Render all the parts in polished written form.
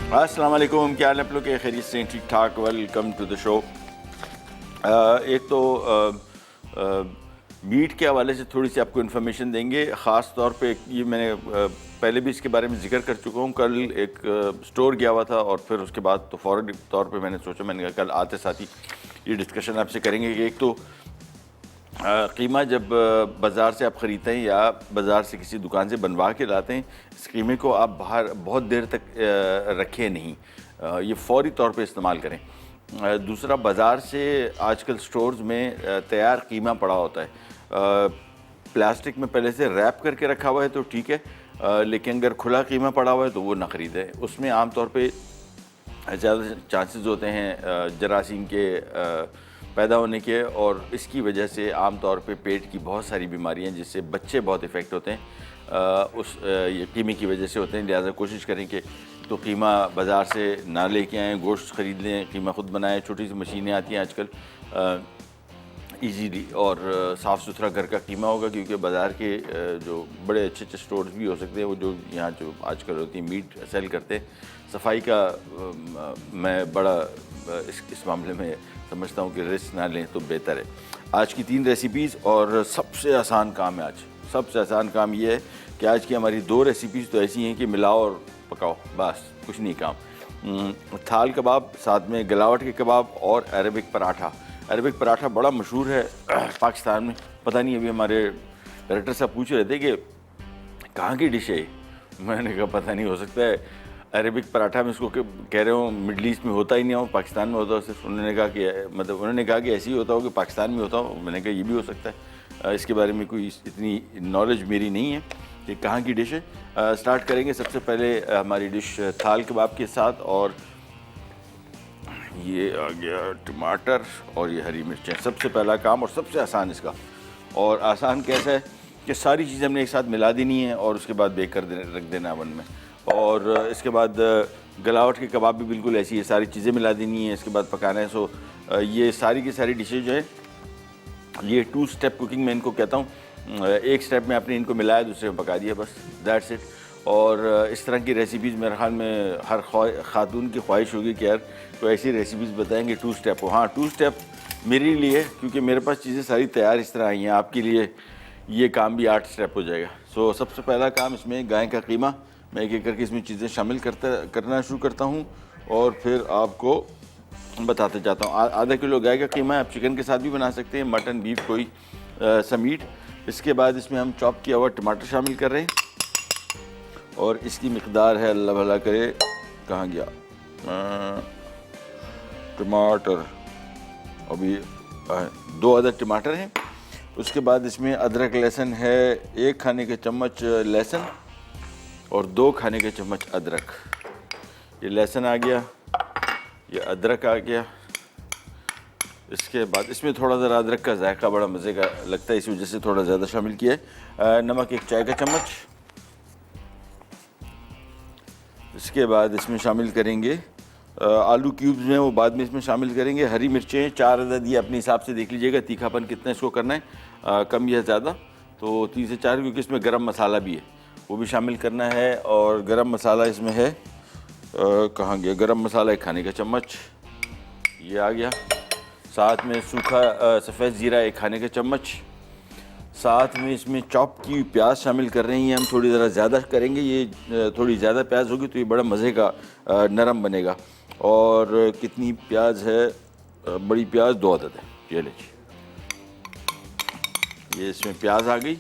अस्सलाम वालेकुम, क्या हाल है आप लोग के? खैरियत से ठीक ठाक? Welcome to the show. एक तो मीट के हवाले से थोड़ी सी आपको इन्फॉर्मेशन देंगे। ख़ास तौर पे ये मैंने पहले भी इसके बारे में जिक्र कर चुका हूँ। कल एक स्टोर गया हुआ था और फिर उसके बाद तो फ़ौरन तौर पे मैंने सोचा, मैंने कहा कल आते साथ ही ये डिस्कशन आपसे करेंगे कि एक तो कीमा जब बाज़ार से आप ख़रीदते हैं या बाज़ार से किसी दुकान से बनवा के लाते हैं, इस कीमे को आप बाहर बहुत देर तक रखें नहीं, ये फ़ौरी तौर पे इस्तेमाल करें। दूसरा, बाज़ार से आजकल स्टोर्स में तैयार कीमा पड़ा होता है, प्लास्टिक में पहले से रैप करके रखा हुआ है तो ठीक है, लेकिन अगर खुला कीमा पड़ा हुआ है तो वो ना ख़रीदें। उसमें आम तौर पे ज़्यादा चांसेस होते हैं जरासीम के पैदा होने के, और इसकी वजह से आम तौर पे पेट की बहुत सारी बीमारियां जिससे बच्चे बहुत इफ़ेक्ट होते हैं उस ये कीमे की वजह से होते हैं। लिहाजा कोशिश करें कि तो कीमा बाज़ार से ना लेके आएँ, गोश्त ख़रीद लें, कीमा ख़ुद बनाएं। छोटी सी मशीनें आती हैं आजकल, ईजीली और साफ़ सुथरा घर का कीमा होगा, क्योंकि बाज़ार के जो बड़े अच्छे अच्छे स्टोर्स भी हो सकते हैं, वो जो यहाँ जो आजकल होती हैं मीट सेल करते हैं, सफाई का मैं बड़ा इस मामले में समझता हूँ कि रिस्क ना लें तो बेहतर है। आज की 3 रेसिपीज़, और सबसे आसान काम है आज। सबसे आसान काम ये है कि आज की हमारी 2 रेसिपीज़ तो ऐसी हैं कि मिलाओ और पकाओ, बस कुछ नहीं काम। थाल कबाब, साथ में गलावट के कबाब और अरबिक पराठा। अरबिक पराठा बड़ा मशहूर है पाकिस्तान में। पता नहीं, अभी हमारे डायरेक्टर साहब पूछ रहे थे कि कहाँ की डिश है। मैंने कहा पता नहीं, हो सकता है अरबिक पराठा में इसको कह रहे हो मिडल ईस्ट में होता ही नहीं हो, पाकिस्तान में होता हो सिर्फ। उन्होंने कहा कि मतलब उन्होंने कहा कि ऐसे ही होता हो कि पाकिस्तान में होता हो। मैंने कहा ये भी हो सकता है, इसके बारे में कोई इतनी नॉलेज मेरी नहीं है कि कहाँ की डिश है। स्टार्ट करेंगे सबसे पहले हमारी डिश थाल कबाब के साथ, और ये आ गया टमाटर और ये हरी मिर्चें। सबसे पहला काम और सबसे आसान इसका, और आसान कैसा है कि सारी चीज़ें हमने एक साथ मिला देनी है और उसके बाद बेक कर रख देना ओवन में। और इसके बाद गलावट के कबाब भी बिल्कुल ऐसी है, सारी चीज़ें मिला देनी है, इसके बाद पकाना है। सो ये सारी की सारी डिशेज जो है, ये 2 स्टेप कुकिंग मैं इनको कहता हूँ। एक स्टेप में आपने इनको मिलाया, दूसरे में पका दिया, बस दैट्स इट। और इस तरह की रेसिपीज़ मेरे ख्याल में हर खातून की ख्वाहिश होगी कि यार तो ऐसी रेसिपीज़ बताएंगे 2 स्टेप हो। हाँ, 2 स्टेप मेरे लिए, क्योंकि मेरे पास चीज़ें सारी तैयार इस तरह आई हैं। आपके लिए ये काम भी 8 स्टेप हो जाएगा। सो सबसे पहला काम इसमें गाय का कीमा, मैं एक एक करके इसमें चीज़ें शामिल करना शुरू करता हूँ और फिर आपको बताते जाता हूँ। आधा किलो गाय का कीमा है, आप चिकन के साथ भी बना सकते हैं, मटन, बीफ, कोई सा मीट। इसके बाद इसमें हम चॉप किया हुआ टमाटर शामिल कर रहे हैं, और इसकी मिकदार है, अल्लाह भला करे, कहाँ गया टमाटर, अभी 2 अदद टमाटर हैं। उसके बाद इसमें अदरक लहसुन है, 1 खाने के चम्मच लहसुन और 2 खाने के चम्मच अदरक। ये लहसुन आ गया, ये अदरक आ गया। इसके बाद इसमें थोड़ा ज़रा अदरक का जायका बड़ा मज़े का लगता है, इस वजह से थोड़ा ज़्यादा शामिल किया है। नमक 1 चाय का चम्मच। इसके बाद इसमें शामिल करेंगे आलू क्यूब्स में, वो बाद में इसमें शामिल करेंगे। हरी मिर्चें 4 अदद, ये अपने हिसाब से देख लीजिएगा तीखापन कितना इसको करना है, कम या ज़्यादा, तो 3 से 4, क्योंकि इसमें गरम मसाला भी है, वो भी शामिल करना है। और गरम मसाला इसमें है, कहाँ गया, गरम मसाला 1 खाने का चम्मच, ये आ गया। साथ में सूखा सफ़ेद ज़ीरा 1 खाने का चम्मच। साथ में इसमें चॉप की प्याज शामिल कर रहे हैं, हम थोड़ी ज़रा ज़्यादा करेंगे, ये थोड़ी ज़्यादा प्याज होगी तो ये बड़ा मज़े का नरम बनेगा। और कितनी प्याज है, बड़ी प्याज 2 अदद है, ये लीजिए, ये इसमें प्याज आ गई।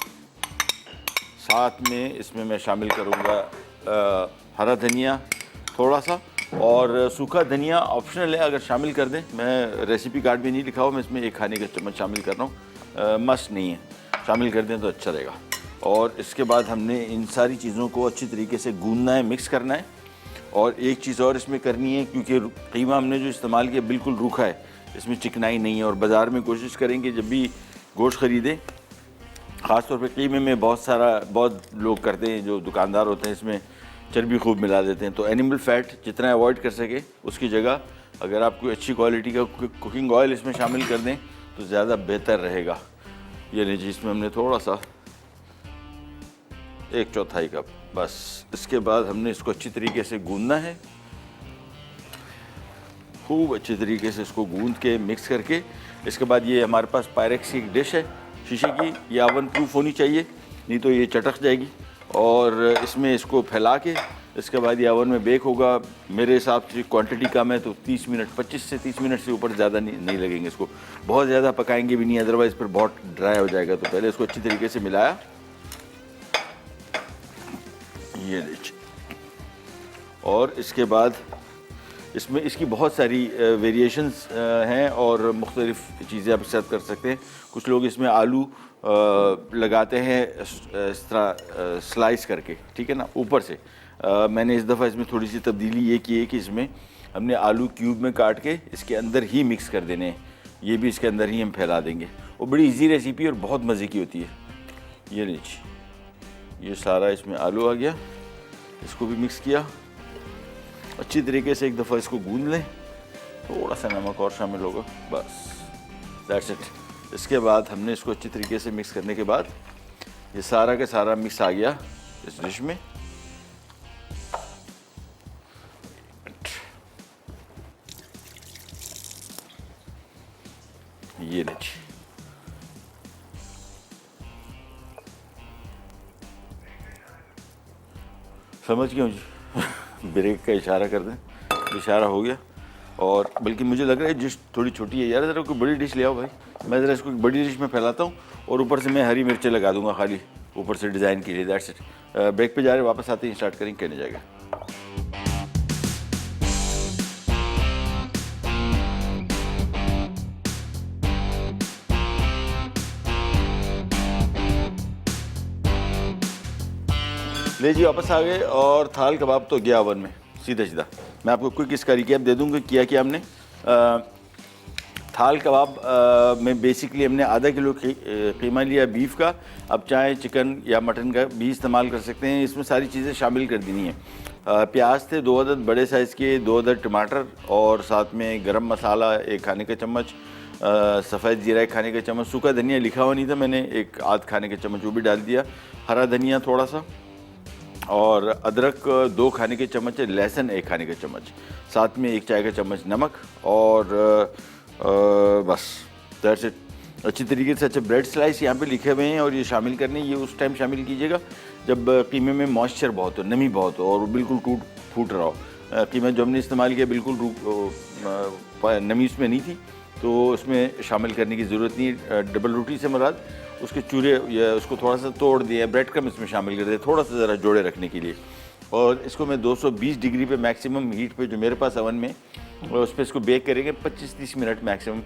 साथ में इसमें मैं शामिल करूँगा हरा धनिया थोड़ा सा, और सूखा धनिया ऑप्शनल है, अगर शामिल कर दें। मैं रेसिपी कार्ड में नहीं लिखा हुआ, मैं इसमें 1 खाने का चम्मच शामिल कर रहा हूँ, मस्ट नहीं है, शामिल कर दें तो अच्छा रहेगा। और इसके बाद हमने इन सारी चीज़ों को अच्छी तरीके से गूंदना है, मिक्स करना है। और एक चीज़ और इसमें करनी है, क्योंकि कीमा हमने जो इस्तेमाल किया बिल्कुल रूखा है, इसमें चिकनाई नहीं है। और बाज़ार में कोशिश करेंगे जब भी गोश्त ख़रीदें, ख़ासतौर पे कीमे में बहुत लोग करते हैं, जो दुकानदार होते हैं, इसमें चर्बी खूब मिला देते हैं। तो एनिमल फ़ैट जितना अवॉइड कर सके, उसकी जगह अगर आप कोई अच्छी क्वालिटी का कुकिंग ऑयल इसमें शामिल कर दें तो ज़्यादा बेहतर रहेगा। ये लीजिए, इसमें हमने थोड़ा सा 1/4 कप, बस। इसके बाद हमने इसको अच्छी तरीके से गूंदना है, खूब अच्छे तरीके से इसको गूंद के मिक्स करके, इसके बाद ये हमारे पास पायरेक्स की एक डिश है शीशे की, ये ओवन प्रूफ होनी चाहिए, नहीं तो ये चटक जाएगी। और इसमें इसको फैला के इसके बाद ये ओवन में बेक होगा। मेरे हिसाब से क्वांटिटी कम है तो 30 मिनट, 25 से 30 मिनट से ऊपर ज़्यादा नहीं लगेंगे। इसको बहुत ज़्यादा पकाएंगे भी नहीं, अदरवाइज़ फिर बहुत ड्राई हो जाएगा। तो पहले इसको अच्छी तरीके से मिलाया, ये लीजिए, और इसके बाद इसमें इसकी बहुत सारी वेरिएशंस हैं और मुख्तलिफ़ चीज़ें आप साथ कर सकते हैं। कुछ लोग इसमें आलू लगाते हैं इस तरह स्लाइस करके, ठीक है ना, ऊपर से। मैंने इस दफ़ा इसमें थोड़ी सी तब्दीली ये की है कि इसमें हमने आलू क्यूब में काट के इसके अंदर ही मिक्स कर देने हैं, ये भी इसके अंदर ही हम फैला देंगे। वो बड़ी इजी रेसिपी और बहुत मज़े की होती है। ये लीजिए, ये सारा इसमें आलू आ गया, इसको भी मिक्स किया अच्छी तरीके से। एक दफ़ा इसको गूंद लें, थोड़ा सा नमक और शामिल होगा, बस दैट्स इट। इसके बाद हमने इसको अच्छी तरीके से मिक्स करने के बाद ये सारा का सारा मिक्स आ गया इस डिश में। ये लीजिए, समझ गया जी ब्रेक का इशारा कर दें, इशारा हो गया। और बल्कि मुझे लग रहा है डिश थोड़ी छोटी है यार, ज़रा कोई बड़ी डिश ले आओ भाई, मैं ज़रा इसको एक बड़ी डिश में फैलाता हूँ और ऊपर से मैं हरी मिर्चें लगा दूंगा खाली ऊपर से डिज़ाइन के लिए। That's it. ब्रेक पे जा रहे, वापस आते ही स्टार्ट करेंगे, कहने जाएगा। ले जी, वापस आ गए और थाल कबाब तो गया ओवन में सीधा सीधा। मैं आपको क्विक इसका रिकैप दे दूँगा किया कि हमने थाल कबाब में बेसिकली हमने आधा किलो कीमा लिया बीफ का। अब चाहे चिकन या मटन का भी इस्तेमाल कर सकते हैं, इसमें सारी चीज़ें शामिल कर देनी है। प्याज थे 2 अदद बड़े साइज़ के, 2 अदद टमाटर, और साथ में गरम मसाला 1 खाने का चम्मच, सफ़ेद जीरा 1 खाने का चम्मच, सूखा धनिया लिखा हुआ नहीं था, मैंने 1 आध खाने का चम्मच वो भी डाल दिया, हरा धनिया थोड़ा सा, और अदरक 2 खाने के चम्मच, लहसुन 1 खाने का चम्मच, साथ में 1 चाय का चम्मच नमक, और बस दैट्स इट। अच्छी तरीके से अच्छे ब्रेड स्लाइस यहाँ पे लिखे हुए हैं और ये शामिल करने, ये उस टाइम शामिल कीजिएगा जब कीमे में मॉइस्चर बहुत हो, नमी बहुत हो और बिल्कुल टूट फूट रहा हो। कीमा जो हमने इस्तेमाल किया बिल्कुल नमी उसमें नहीं थी, तो उसमें शामिल करने की ज़रूरत नहीं। डबल रोटी से मुराद उसके चूरे या उसको थोड़ा सा तोड़ दिया, ब्रेड क्रम इसमें शामिल कर दिया थोड़ा सा ज़रा जोड़े रखने के लिए। और इसको मैं 220 डिग्री पे मैक्सिमम हीट पे जो मेरे पास ओवन में, और उस पर इसको बेक करेंगे 25-30 मिनट मैक्सिमम।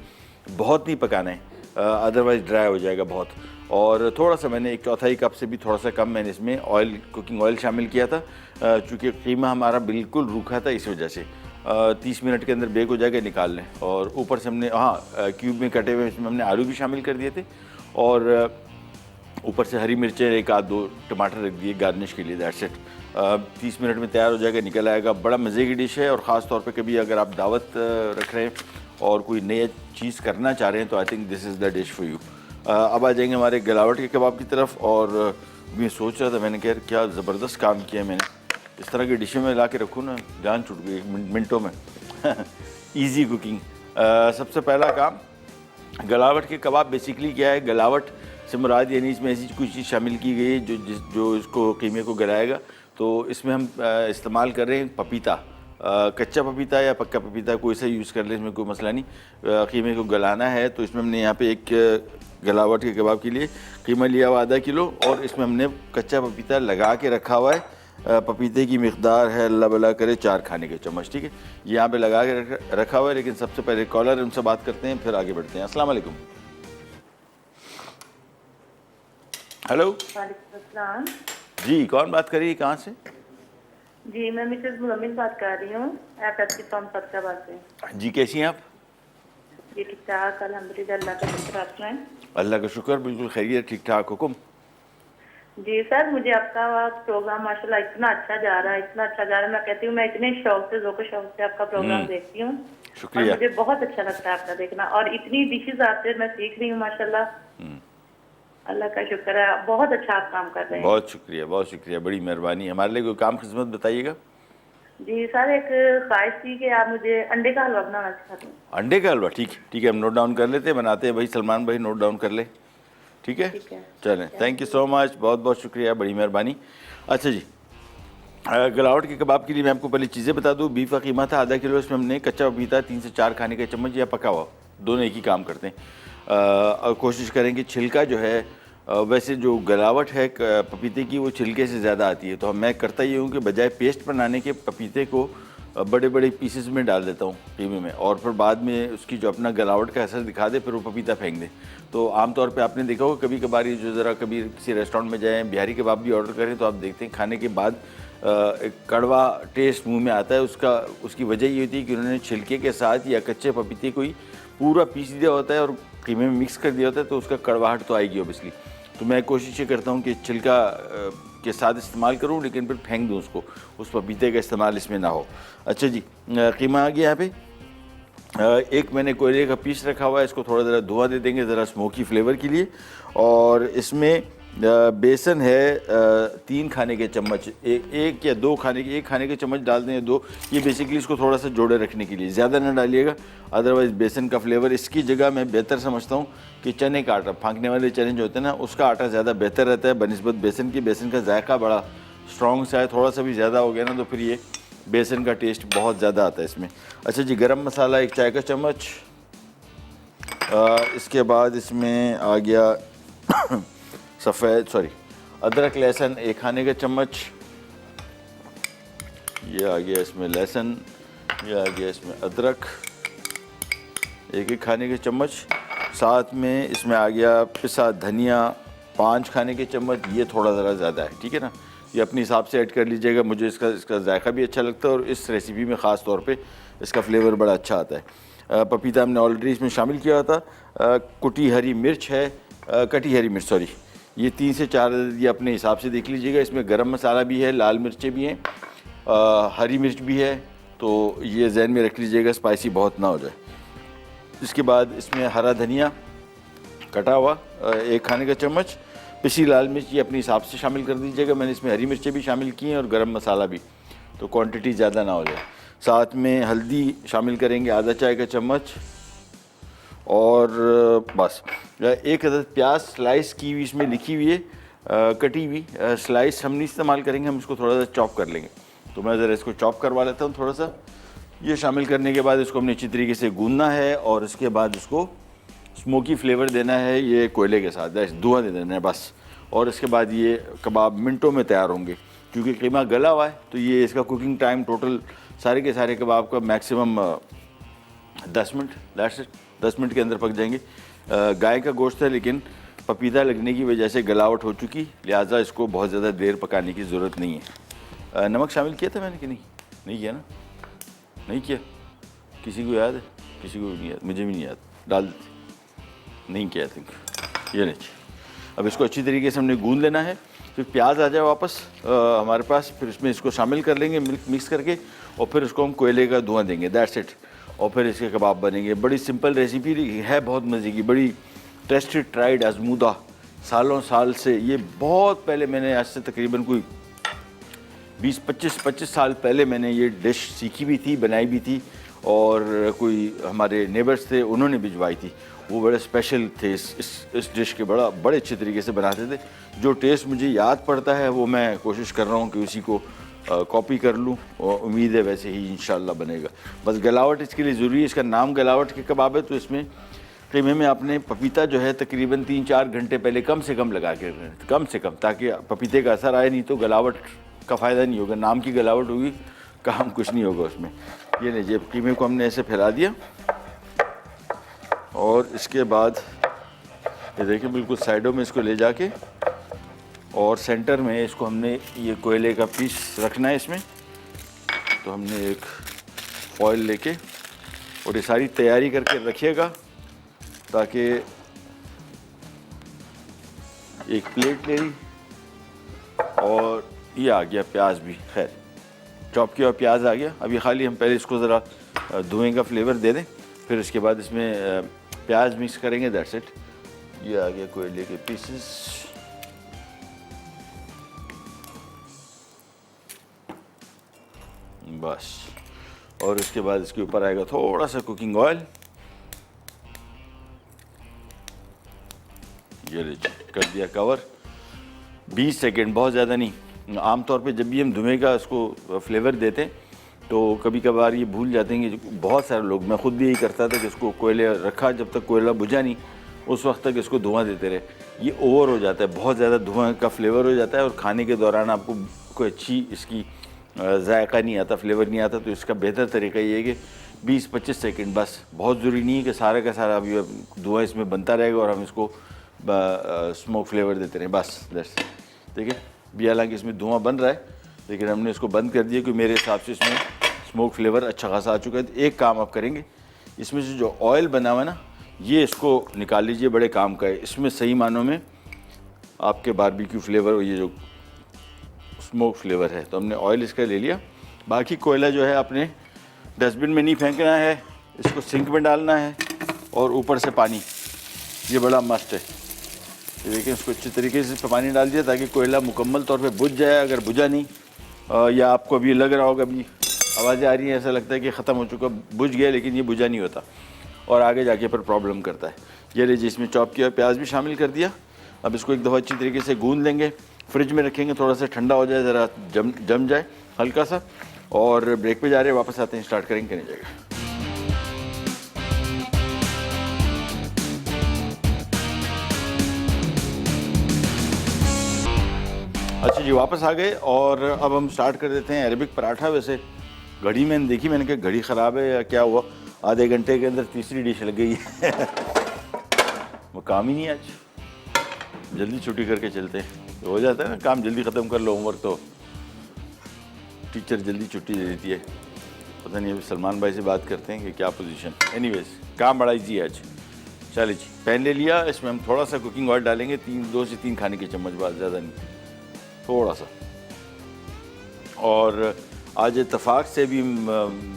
बहुत नहीं पकाना है, अदरवाइज़ ड्राई हो जाएगा बहुत। और थोड़ा सा मैंने 1/4 कप से भी थोड़ा सा कम मैंने इसमें ऑयल, कुकिंग ऑयल शामिल किया था, चूँकि कीमा हमारा बिल्कुल रूखा था, इस वजह से 30 मिनट के अंदर बेक हो जाएगा, निकाल लें। और ऊपर से हमने क्यूब में कटे हुए इसमें हमने आलू भी शामिल कर दिए थे, और ऊपर से हरी मिर्चें 1 आध 2 टमाटर रख दिए गार्निश के लिए। That's it. 30 मिनट में तैयार हो जाएगा, निकल आएगा। बड़ा मज़े की डिश है, और ख़ास तौर पे कभी अगर आप दावत रख रहे हैं और कोई नई चीज़ करना चाह रहे हैं तो I think this is the dish for you. अब आ जाएंगे हमारे गलावट के कबाब की तरफ। और मैं सोच रहा था, मैंने कहा क्या ज़बरदस्त काम किया मैंने, इस तरह की डिशें में ला के रखूँ ना, जान छूट गई मिनटों में। Easy cooking. सबसे पहला काम, गलावट के कबाब बेसिकली क्या है, गलावट से मुराद यानी इसमें ऐसी कुछ चीज़ शामिल की गई है जो इसको कीमे को गलाएगा। तो इसमें हम इस्तेमाल कर रहे हैं पपीता, कच्चा पपीता या पक्का पपीता कोई सा यूज़ कर लें, इसमें कोई मसला नहीं। कीमे को गलाना है तो इसमें हमने यहाँ पे एक गलावट के कबाब के लिए कीमा लिया हुआ आधा किलो, और इसमें हमने कच्चा पपीता लगा के रखा हुआ है। पपीते की मिकदार है अल्लाह भला करे 4 खाने के चम्मच, ठीक है, ये यहाँ पे लगा के रखा हुआ है। लेकिन सबसे पहले कॉलर उनसे बात करते हैं, फिर आगे बढ़ते हैं। अस्सलाम वालेकुम। हेलो। वालेकुम। जी, कौन बात कर रही है, कहाँ से? जी, मैं मिसेस मुजम्मिल बात कर रही हूँ, एफएससी फॉर्म फरीदाबाद से। जी, कैसी हैं आप? जी ठीक ठाक, अल्हम्दुलिल्लाह, अल्लाह का शुक्र। आप सुनाएं? अल्लाह का शुक्र, बिल्कुल खैरियत, ठीक ठाक। हुकुम। जी सर, मुझे आपका प्रोग्राम माशाल्लाह इतना अच्छा जा रहा है, इतना अच्छा जा रहा है। मैं कहती हूँ मैं इतने शौक से, ज़ोक़ शौक से आपका प्रोग्राम देखती हूँ, और मुझे बहुत अच्छा लगता है आपका देखना। और इतनी डिशेज आपसे मैं सीख रही हूँ माशाल्लाह, अल्लाह का शुक्र है। बहुत अच्छा आप काम कर रहे हैं। बहुत शुक्रिया, बहुत शुक्रिया, बड़ी मेहरबानी। हमारे लिए कोई काम खिदमत बताइएगा। जी सर, एक ख्वाहिश थी कि आप मुझे अंडे का हलवा बनाना सिखा दें। अंडे का हलवा, ठीक है, हम नोट डाउन कर लेते हैं, बनाते हैं भाई। सलमान भाई नोट डाउन कर ले, ठीक है। ठीक है, चलें, thank you thank so much, बहुत बहुत शुक्रिया, बड़ी मेहरबानी। अच्छा जी, गलावट के कबाब के लिए मैं आपको पहले चीज़ें बता दूं। बीफ का कीमा था आधा किलो, इसमें हमने कच्चा पपीता 3 से 4 खाने के चम्मच या पका हुआ, दोनों एक ही काम करते हैं। और कोशिश करें कि छिलका जो है, वैसे जो गलावट है पपीते की वो छिलके से ज़्यादा आती है, तो मैं करता ये हूँ कि बजाय पेस्ट बनाने के पपीते को बड़े बड़े पीसेस में डाल देता हूँ कीमे में, और फिर बाद में उसकी जो अपना गलावट का असर दिखा दे, फिर वो पपीता फेंक दे। तो आमतौर पे आपने देखा होगा कभी कभार ये जो ज़रा कभी किसी रेस्टोरेंट में जाएँ, बिहारी कबाब भी ऑर्डर करें, तो आप देखते हैं खाने के बाद एक कड़वा टेस्ट मुंह में आता है। उसकी वजह ये होती है कि उन्होंने छिलके के साथ या कच्चे पपीते को ही पूरा पीस दिया होता है और कीमे में मिक्स कर दिया होता है, तो उसका कड़वाहट तो आएगी ऑब्वियसली। तो मैं कोशिश ये करता हूँ कि छिलका के साथ इस्तेमाल करूँ, लेकिन फिर फेंक दूँ उसको, उस पपीते का इस्तेमाल इसमें ना हो। अच्छा जी, कीमा आ गया यहाँ पे। एक मैंने कोयले का पीस रखा हुआ है, इसको थोड़ा ज़रा धुआं दे देंगे ज़रा स्मोकी फ्लेवर के लिए। और इसमें बेसन है 3 खाने के चम्मच, एक या 2 खाने के, 1 खाने के चम्मच डाल दें, 2, ये बेसिकली इसको थोड़ा सा जोड़े रखने के लिए, ज़्यादा ना डालिएगा, अदरवाइज़ बेसन का फ्लेवर। इसकी जगह मैं बेहतर समझता हूँ कि चने का आटा, फांकने वाले चने जो होते हैं ना, उसका आटा ज़्यादा बेहतर रहता है बनिस्बत बेसन की। बेसन का जायका बड़ा स्ट्रॉन्ग सा है, थोड़ा सा भी ज़्यादा हो गया ना तो फिर ये बेसन का टेस्ट बहुत ज़्यादा आता है इसमें। अच्छा जी, गरम मसाला 1 चाय का चम्मच। इसके बाद इसमें आ गया अदरक लहसुन 1 खाने का चम्मच, ये आ गया इसमें लहसुन, ये आ गया इसमें अदरक 1 खाने के चम्मच। साथ में इसमें आ गया पिसा धनिया 5 खाने के चम्मच, ये थोड़ा ज़रा ज़्यादा है, ठीक है ना, ये अपने हिसाब से ऐड कर लीजिएगा। मुझे इसका जायका भी अच्छा लगता है और इस रेसिपी में ख़ास तौर पे इसका फ्लेवर बड़ा अच्छा आता है। पपीता हमने ऑलरेडी इसमें शामिल किया था। कुटी हरी मिर्च है, कटी हरी मिर्च सॉरी, ये 3 से 4 ये अपने हिसाब से देख लीजिएगा। इसमें गरम मसाला भी है, लाल मिर्चें भी हैं, हरी मिर्च भी है, तो ये जहन में रख लीजिएगा स्पाइसी बहुत ना हो जाए। इसके बाद इसमें हरा धनिया कटा हुआ 1 खाने का चम्मच, पिसी लाल मिर्च ये अपने हिसाब से शामिल कर दीजिएगा। मैंने इसमें हरी मिर्चें भी शामिल की हैं और गरम मसाला भी, तो क्वांटिटी ज़्यादा ना हो जाए। साथ में हल्दी शामिल करेंगे आधा चाय का चम्मच, और बस 1 अदद प्याज स्लाइस की हुई इसमें लिखी हुई है, कटी हुई स्लाइस हम नहीं इस्तेमाल करेंगे, हम इसको थोड़ा सा चॉप कर लेंगे। तो मैं ज़रा इसको चॉप करवा लेता हूँ थोड़ा सा। ये शामिल करने के बाद इसको हमने अच्छी तरीके से गूंदना है और इसके बाद इसको स्मोकी फ्लेवर देना है, ये कोयले के साथ धुआं दे देना है बस। और इसके बाद ये कबाब मिनटों में तैयार होंगे, क्योंकि कीमा गला हुआ है, तो ये इसका कुकिंग टाइम टोटल सारे के सारे कबाब का maximum 10 minute, that's it, 10 minute के अंदर पक जाएंगे। गाय का गोश्त है, लेकिन पपीता लगने की वजह से गलावट हो चुकी, लिहाजा इसको बहुत ज़्यादा देर पकाने की ज़रूरत नहीं है। नमक शामिल किया था मैंने कि नहीं किया ना, नहीं किया, किसी को याद है? किसी को नहीं याद, मुझे भी नहीं याद, डाल नहीं किया, आई थिंक ये नहीं। अब इसको अच्छी तरीके से हमने गूंद लेना है, फिर प्याज आ जाए वापस हमारे पास, फिर इसमें इसको शामिल कर लेंगे मिक्स करके, और फिर इसको हम कोयले का धुआं देंगे, दैट्स इट, और फिर इसके कबाब बनेंगे। बड़ी सिंपल रेसिपी है, बहुत मज़े की, बड़ी टेस्टेड, ट्राइड, आजमूदा, सालों साल से। ये बहुत पहले मैंने, आज से तकरीबन कोई 20-25 साल पहले मैंने ये डिश सीखी भी थी, बनाई भी थी, और कोई हमारे नेबर्स थे उन्होंने भिजवाई थी। वो बड़े स्पेशल थे इस डिश के, बड़े अच्छे तरीके से बनाते थे। जो टेस्ट मुझे याद पड़ता है वो मैं कोशिश कर रहा हूँ कि उसी को कॉपी कर लूँ, और उम्मीद है वैसे ही इंशाल्लाह बनेगा। बस गलावट इसके लिए ज़रूरी है, इसका नाम गलावट के कबाब है, तो इसमें कीमे में आपने पपीता जो है तकरीबन 3-4 घंटे पहले कम से कम लगा के रखें, कम से कम, ताकि पपीते का असर आए, नहीं तो गलावट का फ़ायदा नहीं होगा, नाम की गलावट होगी, काम कुछ नहीं होगा उसमें। ये लीजिए, कीमे को हमने ऐसे फैला दिया, और इसके बाद ये देखिए बिल्कुल साइडों में इसको ले जाके, और सेंटर में इसको हमने ये कोयले का पीस रखना है इसमें। तो हमने एक फॉइल लेके, और ये सारी तैयारी करके रखिएगा, ताकि एक प्लेट ले ली, और ये आ गया प्याज भी, खैर चॉप किया हुआ प्याज आ गया। अभी खाली हम पहले इसको ज़रा धुएं का फ्लेवर दे दें, फिर इसके बाद इसमें प्याज मिक्स करेंगे, दैट्स इट। ये आ गया कोयले के पीसेस, बस। और इसके बाद इसके ऊपर आएगा थोड़ा सा कुकिंग ऑयल। ये लीजिए, कर दिया कवर। 20 सेकेंड, बहुत ज़्यादा नहीं। आमतौर पे जब भी हम धुएं का इसको फ्लेवर देते हैं तो कभी कभार ये भूल जाते हैं कि बहुत सारे लोग, मैं खुद भी यही करता था कि इसको कोयले रखा, जब तक कोयला बुझा नहीं उस वक्त तक इसको धुआं देते रहे। ये ओवर हो जाता है, बहुत ज़्यादा धुआं का फ्लेवर हो जाता है और खाने के दौरान आपको कोई अच्छी इसकी जायका नहीं आता, फ्लेवर नहीं आता। तो इसका बेहतर तरीका ये है कि 20-25 सेकेंड बस, बहुत ज़रूरी नहीं है कि सारा का सारा अभी धुआं इसमें बनता रहेगा और हम इसको स्मोक फ्लेवर देते रहें, बस दैट्स। ठीक है, भी हालांकि इसमें धुआं बन रहा है लेकिन हमने इसको बंद कर दिया क्योंकि मेरे हिसाब से इसमें स्मोक फ्लेवर अच्छा खासा आ चुका है। तो एक काम आप करेंगे, इसमें से जो ऑयल बना हुआ है ना, ये इसको निकाल लीजिए, बड़े काम का है। इसमें सही मानों में आपके बारबेक्यू फ्लेवर और ये जो स्मोक फ्लेवर है, तो हमने ऑयल इसका ले लिया। बाकी कोयला जो है आपने डस्टबिन में नहीं फेंकना है, इसको सिंक में डालना है और ऊपर से पानी, ये बड़ा मस्त है। ये देखिए, इसको अच्छे तरीके से पानी डाल दिया ताकि कोयला मुकम्मल तौर पे बुझ जाए। अगर बुझा नहीं या आपको अभी लग रहा होगा, अभी आवाज़ें आ रही हैं, ऐसा लगता है कि ख़त्म हो चुका, बुझ गया, लेकिन ये बुझा नहीं होता और आगे जाके पर प्रॉब्लम करता है। ये लीजिए, इसमें चॉप किया प्याज भी शामिल कर दिया। अब इसको एक दफ़ा अच्छी तरीके से गूंद लेंगे, फ्रिज में रखेंगे, थोड़ा सा ठंडा हो जाए, ज़रा जम जाए हल्का सा। और ब्रेक पे जा रहे हैं, वापस आते हैं, स्टार्ट करेंगे, करने जाएगा। अच्छा जी, वापस आ गए और अब हम स्टार्ट कर देते हैं अरबिक पराठा। वैसे घड़ी मैंने देखी, मैंने कहा घड़ी ख़राब है या क्या हुआ, आधे घंटे के अंदर तीसरी डिश लग गई है। वो काम ही नहीं, आज जल्दी छुट्टी करके चलते हैं, तो हो जाता है ना काम, जल्दी ख़त्म कर लो होमवर्क, तो टीचर जल्दी छुट्टी दे देती है। पता नहीं, अभी सलमान भाई से बात करते हैं कि क्या पोजीशन। एनीवेज, काम बड़ा ईजी है आज। चलिए जी, पैन ले लिया, इसमें हम थोड़ा सा कुकिंग ऑयल डालेंगे, 2 से 3 खाने के चम्मच, बाद ज़्यादा नहीं, थोड़ा सा। और आज इत्तेफाक से भी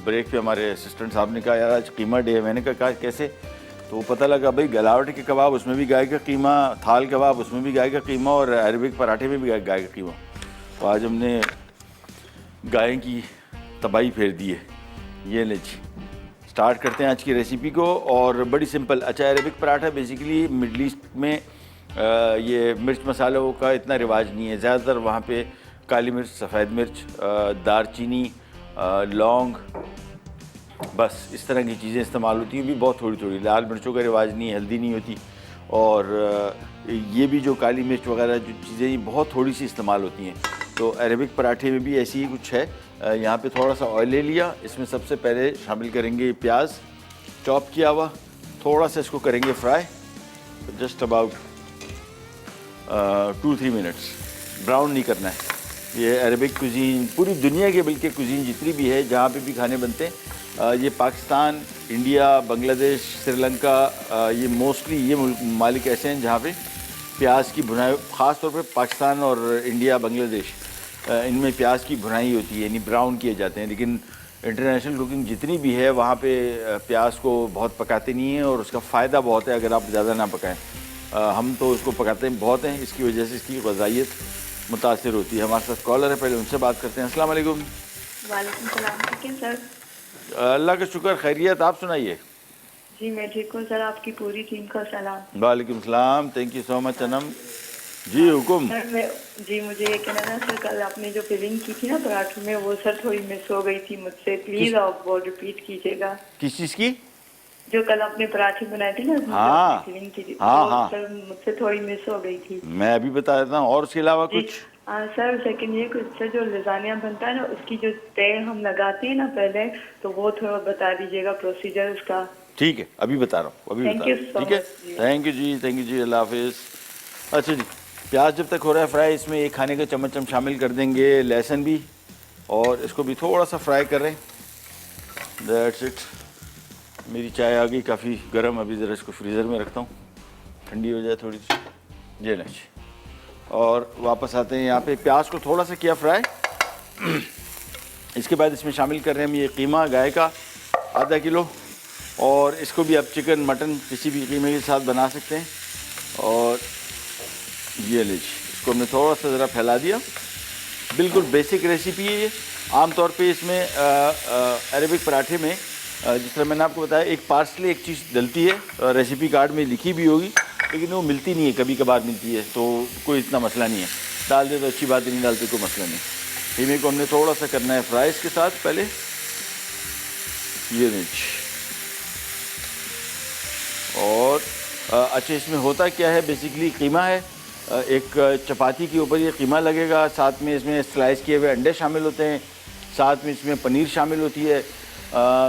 ब्रेक पे हमारे असिस्टेंट साहब ने कहा, यार आज कीमा डे है। मैंने कहा कैसे, तो पता लगा भाई गलावट के कबाब उसमें भी गाय का कीमा, थाल कबाब उसमें भी गाय का कीमा और अरबिक पराठे में भी गाय का कीमा। तो आज हमने गाय की तबाही फेर दी है। ये ले जी, स्टार्ट करते हैं आज की रेसिपी को, और बड़ी सिंपल। अच्छा, Arabic paratha basically middle east में ये मिर्च मसालों का इतना रिवाज नहीं है। ज़्यादातर वहाँ पे काली मिर्च, सफ़ेद मिर्च, दारचीनी, लौंग, बस इस तरह की चीज़ें इस्तेमाल होती हैं, भी बहुत थोड़ी थोड़ी। लाल मिर्चों का रिवाज नहीं है, हल्दी नहीं होती, और ये भी जो काली मिर्च वगैरह जो चीज़ें, ये बहुत थोड़ी सी इस्तेमाल होती हैं। तो अरबिक पराठे में भी ऐसी ही कुछ है। यहाँ पे थोड़ा सा ऑयल ले लिया, इसमें सबसे पहले शामिल करेंगे प्याज चॉप किया हुआ, थोड़ा सा इसको करेंगे fry, just about 2-3 minutes, brown नहीं करना है। ये अरबिक कुजीन पूरी दुनिया के, बल्कि कुजीन जितनी भी है, जहाँ पे भी खाने बनते हैं, ये पाकिस्तान, इंडिया, बांग्लादेश, श्रीलंका, ये मोस्टली ये मालिक ऐसे हैं जहाँ पे प्याज की भुनाई, ख़ास तौर पे पाकिस्तान और इंडिया, बांग्लादेश, इनमें प्याज की भुनाई होती है, यानी ब्राउन किए जाते हैं। लेकिन इंटरनेशनल कुकिंग जितनी भी है वहाँ पे प्याज को बहुत पकाते नहीं हैं, और उसका फ़ायदा बहुत है अगर आप ज़्यादा ना पकाएं। हम तो उसको पकाते हैं बहुत हैं, इसकी वजह से इसकी ग़िज़ाइयत मुतासिर होती है। हमारे साथ कॉलर है, पहले उनसे बात करते हैं। अस्सलाम वालेकुम। वालेकुम सलाम। ठीक है सर? अल्लाह का शुक्र, खैरियत, आप सुनाइए। जी मैं ठीक हूँ सर, आपकी पूरी टीम का सलाम। वालेकुम सलाम, thank you so much Anam ji. हुकुम सर मैं, जी मुझे ये कहना था सर, कल आपने जो फिलिंग की थी ना पराठों में, वो सर थोड़ी मिस हो गई थी मुझसे, प्लीज़ आप वो रिपीट कीजिएगा। किस चीज़ की? जो कल आपने पराठे बनाए थे ना, हाँ फिलिंग की थी, हाँ, सर मुझसे थोड़ी मिस हो गई थी। मैं अभी बता देता हूँ। और उसके अलावा कुछ? सर सेकंड ये कुछ सर, जो लजानिया बनता है ना, उसकी जो तेल हम लगाते हैं ना पहले, तो वो थोड़ा बता दीजिएगा प्रोसीजर उसका। ठीक है, अभी बता रहा हूँ, अभी बता रहा हूँ। ठीक है, थैंक यू जी, अल्लाह हाफिज़। अच्छा जी, प्याज जब तक हो रहा है फ्राई, इसमें 1 खाने का चम्मच हम शामिल कर देंगे लहसुन भी, और इसको भी थोड़ा सा फ्राई कर रहे हैं। That's it. मेरी चाय आ गई काफ़ी गर्म, अभी ज़रा इसको फ्रीज़र में रखता हूँ, ठंडी हो जाए थोड़ी सी। ये नहीं, और वापस आते हैं यहाँ पे। प्याज को थोड़ा सा किया फ्राई, इसके बाद इसमें शामिल कर रहे हैं हम ये कीमा गाय का आधा किलो, और इसको भी आप चिकन, मटन किसी भी कीमे के साथ बना सकते हैं। और ये लीजिए, इसको हमने थोड़ा सा ज़रा फैला दिया। बिल्कुल बेसिक रेसिपी है ये, आमतौर पे इसमें अरेबिक पराठे में जिस तरह मैंने आपको बताया, एक पार्सले एक चीज़ डलती है, रेसिपी कार्ड में लिखी भी होगी, लेकिन वो मिलती नहीं है, कभी कभार मिलती है, तो कोई इतना मसला नहीं है। डाल दे तो अच्छी बात है, नहीं डालते कोई मसला नहीं। कीमे को हमने थोड़ा सा करना है फ्राई इसके साथ पहले। ये मिर्च और अच्छा, इसमें होता क्या है, बेसिकली कीमा है, एक चपाती के ऊपर ये कीमा लगेगा, साथ में इसमें स्लाइस किए हुए अंडे शामिल होते हैं, साथ में इसमें पनीर शामिल होती है।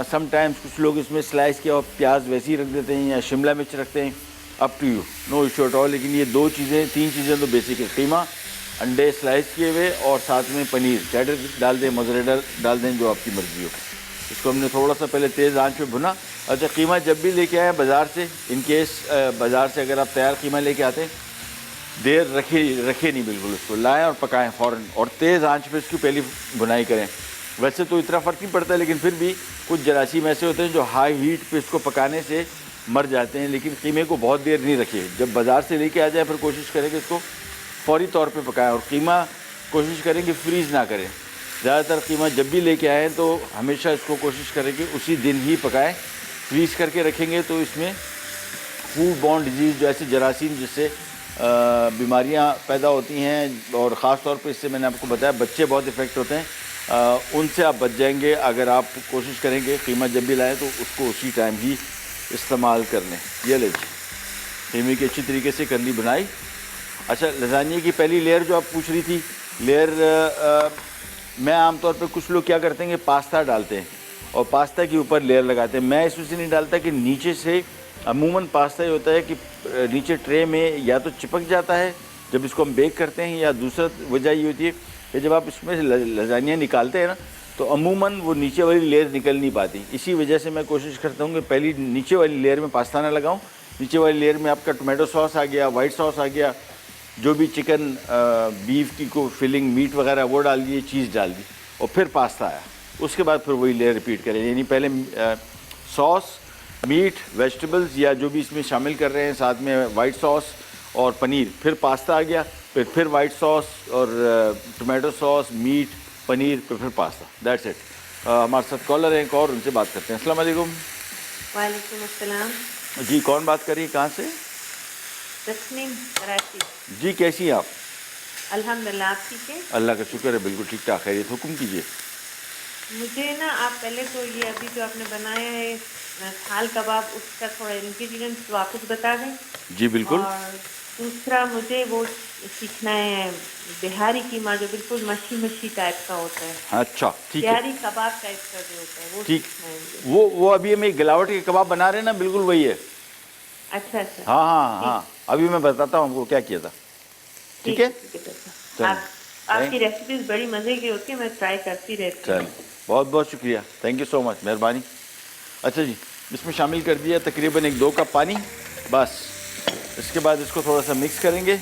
समटाइम्स कुछ लोग इसमें स्लाइस किया और प्याज वैसे ही रख देते हैं या शिमला मिर्च रखते हैं, up to you, no issue at all. लेकिन ये दो चीज़ें, तीन चीज़ें तो बेसिक है, कीमा, अंडे स्लाइस किए हुए और साथ में पनीर, चेडर डाल दें, मोज़रेला डाल दें, जो आपकी मर्ज़ी हो। इसको हमने थोड़ा सा पहले तेज़ आंच पे भुना। अच्छा, कीमा जब भी लेके आए बाज़ार से, इन केस बाज़ार से अगर आप तैयार कीमा लेके आते हैं, देर रखे नहीं, बिल्कुल उसको लाएं और पकाएं फ़ौरन, और तेज़ आंच पे इसकी पहली भुनाई करें। वैसे तो इतना फ़र्क नहीं पड़ता, लेकिन फिर भी कुछ जरासीम ऐसे होते हैं जो हाई हीट पे इसको पकाने से मर जाते हैं। लेकिन कीमे को बहुत देर नहीं रखिए, जब बाज़ार से लेके आ जाए फिर कोशिश करें कि इसको फौरी तौर पे पकाएं, और कीमा कोशिश करें कि फ्रीज़ ना करें। ज़्यादातर कीमा जब भी लेके आएँ तो हमेशा इसको कोशिश करें कि उसी दिन ही पकाएं। फ्रीज़ करके रखेंगे तो इसमें फूड बॉर्न डिजीज़, जो ऐसे जरासीम जिससे बीमारियां पैदा होती हैं, और ख़ास तौर पे इससे मैंने आपको बताया बच्चे बहुत इफ़ेक्ट होते हैं, उनसे आप बच जाएंगे अगर आप कोशिश करेंगे कीमा जब भी लाएँ तो उसको उसी टाइम ही इस्तेमाल कर लें। ये ले कीमे की अच्छी तरीके से कर ली बनाई। अच्छा, लजानिया की पहली लेयर जो आप पूछ रही थी, लेयर मैं आमतौर पे कुछ लोग क्या करते हैं कि पास्ता डालते हैं और पास्ता के ऊपर लेयर लगाते हैं। मैं इसमें नहीं डालता कि नीचे से, अमूमन पास्ता ये होता है कि नीचे ट्रे में या तो चिपक जाता है जब इसको हम बेक करते हैं, या दूसरा वजह ये होती है कि जब आप इसमें लजानिया निकालते हैं ना, तो अमूमन वो नीचे वाली लेयर निकल नहीं पाती। इसी वजह से मैं कोशिश करता हूँ कि पहली नीचे वाली लेयर में पास्ता ना लगाऊँ, नीचे वाली लेयर में आपका टोमेटो सॉस आ गया, वाइट सॉस आ गया, जो भी चिकन बीफ की को फिलिंग मीट वगैरह वो डाल दिए, चीज़ डाल दी, और फिर पास्ता आया। उसके बाद फिर वही लेयर रिपीट करें, यानी पहले सॉस, मीट, वेजिटेबल्स या जो भी इसमें शामिल कर रहे हैं, साथ में वाइट सॉस और पनीर, फिर पास्ता आ गया, फिर वाइट सॉस और टोमेटो सॉस, मीट, पनीर, फिर पास्ता। That's it. हमारे साथ कॉलर हैं एक और, उनसे बात करते हैं। अस्सलाम वालेकुम। वालेकुम अस्सलाम। जी, कौन बात कर रही है, कहाँ से? तस्नीम, कराची। जी, कैसी हैं आप? अल्हम्दुलिल्लाह, आप ठीक है? अल्लाह का शुक्र है, बिल्कुल ठीक ठाक। खैरियत, हुक्म कीजिए। मुझे ना, आप पहले तो ये अभी जो आपने बनाया है थाल कबाब, उसका थोड़ा इंग्रेडिएंट्स वापस बता दें। जी बिल्कुल। और दूसरा मुझे वो सीखना है बिहारी कीमा, जो बिल्कुल मच्छी मच्छी टाइप का होता है। अच्छा, ठीक है। बिहारी कबाब टाइप का जो होता है वो ठीक, सीखना है मुझे। वो अभी हम एक गिलावट के कबाब बना रहे हैं ना, बिल्कुल वही है। अच्छा अच्छा, हाँ हाँ हाँ, अभी मैं बताता हूँ आपको क्या किया था। ठीक है, आपकी रेसिपीज बड़ी मज़े की होती है, मैं ट्राई करती रहती हूँ। बहुत बहुत शुक्रिया, थैंक यू सो मच, मेहरबानी। अच्छा जी, इसमें शामिल कर दिया तकरीबन 1-2 कप पानी, बस। इसके बाद इसको थोड़ा सा मिक्स करेंगे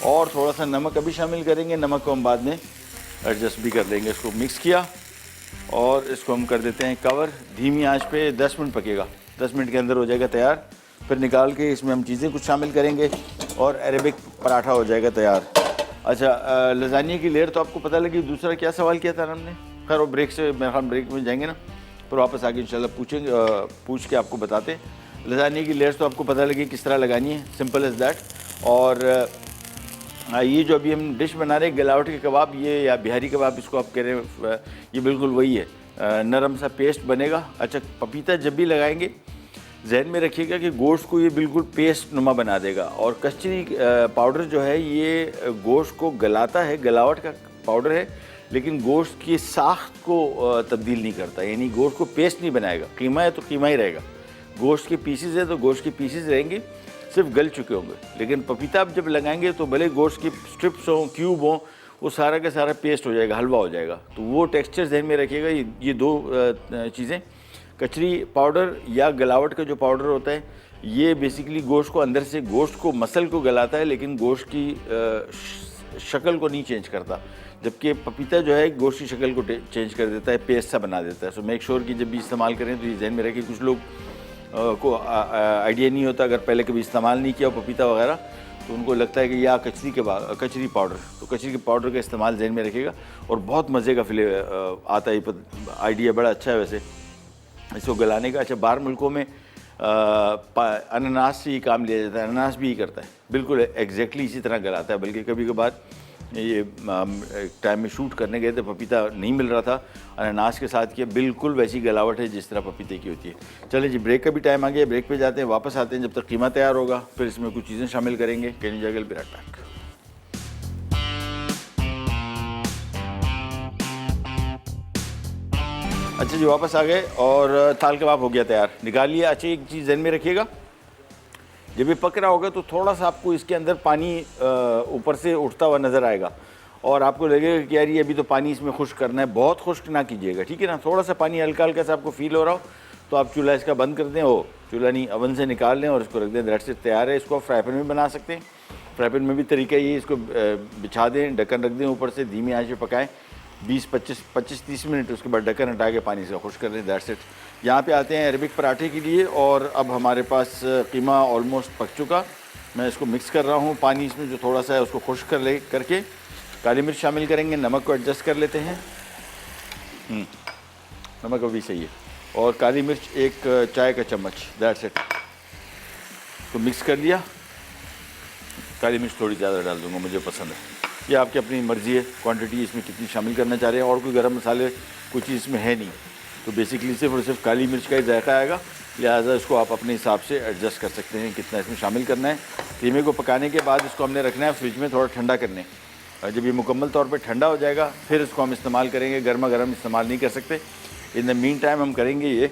और थोड़ा सा नमक अभी शामिल करेंगे, नमक को हम बाद में एडजस्ट भी कर लेंगे। इसको मिक्स किया और इसको हम कर देते हैं कवर, धीमी आंच पे 10 मिनट पकेगा, 10 मिनट के अंदर हो जाएगा तैयार। फिर निकाल के इसमें हम चीज़ें कुछ शामिल करेंगे और अरेबिक पराठा हो जाएगा तैयार। अच्छा, लजानिया की लेयर तो आपको पता लगी। दूसरा क्या सवाल किया था हमने? खैर वो ब्रेक से, मेरे ख्याल ब्रेक में जाएंगे ना, फिर वापस आगे इंशाल्लाह पूछेंगे, पूछ के आपको बताते हैं। लजानिया की लेयर्स तो आपको पता लगी किस तरह लगानी है, सिंपल एज़ दैट। और ये जो अभी हम डिश बना रहे हैं गिलावट के कबाब, ये या बिहारी कबाब इसको आप कह रहे हैं, ये बिल्कुल वही है, नरम सा पेस्ट बनेगा। अच्छा, पपीता जब भी लगाएंगे जहन में रखिएगा कि गोश्त को ये बिल्कुल पेस्ट नुमा बना देगा। और कचरी पाउडर जो है ये गोश्त को गलाता है, गलावट का पाउडर है, लेकिन गोश्त की साख्त को तब्दील नहीं करता, यानी गोश्त को पेस्ट नहीं बनाएगा। कीमा है तो कीमा ही रहेगा, गोश्त के पीसेज है तो गोश्त के पीसेज रहेंगे, सिर्फ गल चुके होंगे। लेकिन पपीता आप जब लगाएंगे तो भले गोश्त की स्ट्रिप्स हों, क्यूब हों, वो सारा का सारा पेस्ट हो जाएगा, हलवा हो जाएगा। तो वो टेक्सचर जहन में रखिएगा। ये दो चीज़ें, कचरी पाउडर या गलावट का जो पाउडर होता है, ये बेसिकली गोश्त को अंदर से, गोश्त को, मसल को गलाता है, लेकिन गोश्त की शक्ल को नहीं चेंज करता। जबकि पपीता जो है गोश्त की शक्ल को चेंज कर देता है, पेस्ट सा बना देता है। सो मेक श्योर कि जब भी इस्तेमाल करें तो ये जहन में रखें। कुछ लोग को आइडिया नहीं होता, अगर पहले कभी इस्तेमाल नहीं किया पपीता वगैरह, तो उनको लगता है कि या कचरी पाउडर, तो कचरी के पाउडर का इस्तेमाल ज़हन में रखिएगा और बहुत मज़े का आता है। आइडिया बड़ा अच्छा है वैसे इसको गलाने का। अच्छा, बाहर मुल्कों में अनानास से ही काम लिया जाता है, अनानास भी ही करता है, बिल्कुल एग्जैक्टली इसी तरह गलाता है। बल्कि कभी कभार ये टाइम में शूट करने गए थे, पपीता नहीं मिल रहा था, अनानास के साथ किया, बिल्कुल वैसी गलावट है जिस तरह पपीते की होती है। चलिए जी, ब्रेक का भी टाइम आ गया, ब्रेक पे जाते हैं, वापस आते हैं। जब तक कीमा तैयार होगा फिर इसमें कुछ चीज़ें शामिल करेंगे। कैन जगल बिराटाक। अच्छा जी, वापस आ गए और थाल कबाब हो गया तैयार, निकाल लिया। अच्छा, एक चीज़ ध्यान में रखिएगा, जब ये पक रहा होगा तो थोड़ा सा आपको इसके अंदर पानी ऊपर से उठता हुआ नज़र आएगा और आपको लगेगा कि यार ये अभी तो पानी इसमें खुश्क करना है। बहुत खुश्क ना कीजिएगा, ठीक है ना। थोड़ा सा पानी हल्का हल्का सा आपको फील हो रहा हो तो आप चूल्हा इसका बंद कर दें, वो चूल्हा नहीं अवन से निकाल लें और इसको रख दें। दैट से तैयार है। इसको आप फ्राई पैन में बना सकते हैं। फ्राई पैन में भी तरीका ये, इसको बिछा दें, ढक्कन रख दें ऊपर से, धीमी आंच पे पकाएं 20-25-30 मिनट। उसके बाद ढक्कन हटा के पानी से खुश कर लें। That's it. यहाँ पे आते हैं अरबिक पराठे के लिए और अब हमारे पास कीमा ऑलमोस्ट पक चुका। मैं इसको मिक्स कर रहा हूँ, पानी इसमें जो थोड़ा सा है उसको खुश करके काली मिर्च शामिल करेंगे। नमक को एडजस्ट कर लेते हैं, नमक अभी सही है, और काली मिर्च 1 चाय का चम्मच। That's it. तो मिक्स कर लिया। काली मिर्च थोड़ी ज़्यादा डाल दूँगा, मुझे पसंद है। ये आपकी अपनी मर्ज़ी है क्वांटिटी इसमें कितनी शामिल करना चाह रहे हैं। और कोई गरम मसाले कुछ चीज़ इसमें है नहीं, तो बेसिकली सिर्फ और सिर्फ काली मिर्च का ही जायका आएगा। लिहाजा इसको आप अपने हिसाब से एडजस्ट कर सकते हैं कितना इसमें शामिल करना है। कीमे को पकाने के बाद इसको हमने रखना है फ्रिज में थोड़ा ठंडा करने। और जब ये मुकम्मल तौर पे ठंडा हो जाएगा फिर इसको हम इस्तेमाल करेंगे। गर्मा गर्म इस्तेमाल नहीं कर सकते। इन द मीन टाइम हम करेंगे ये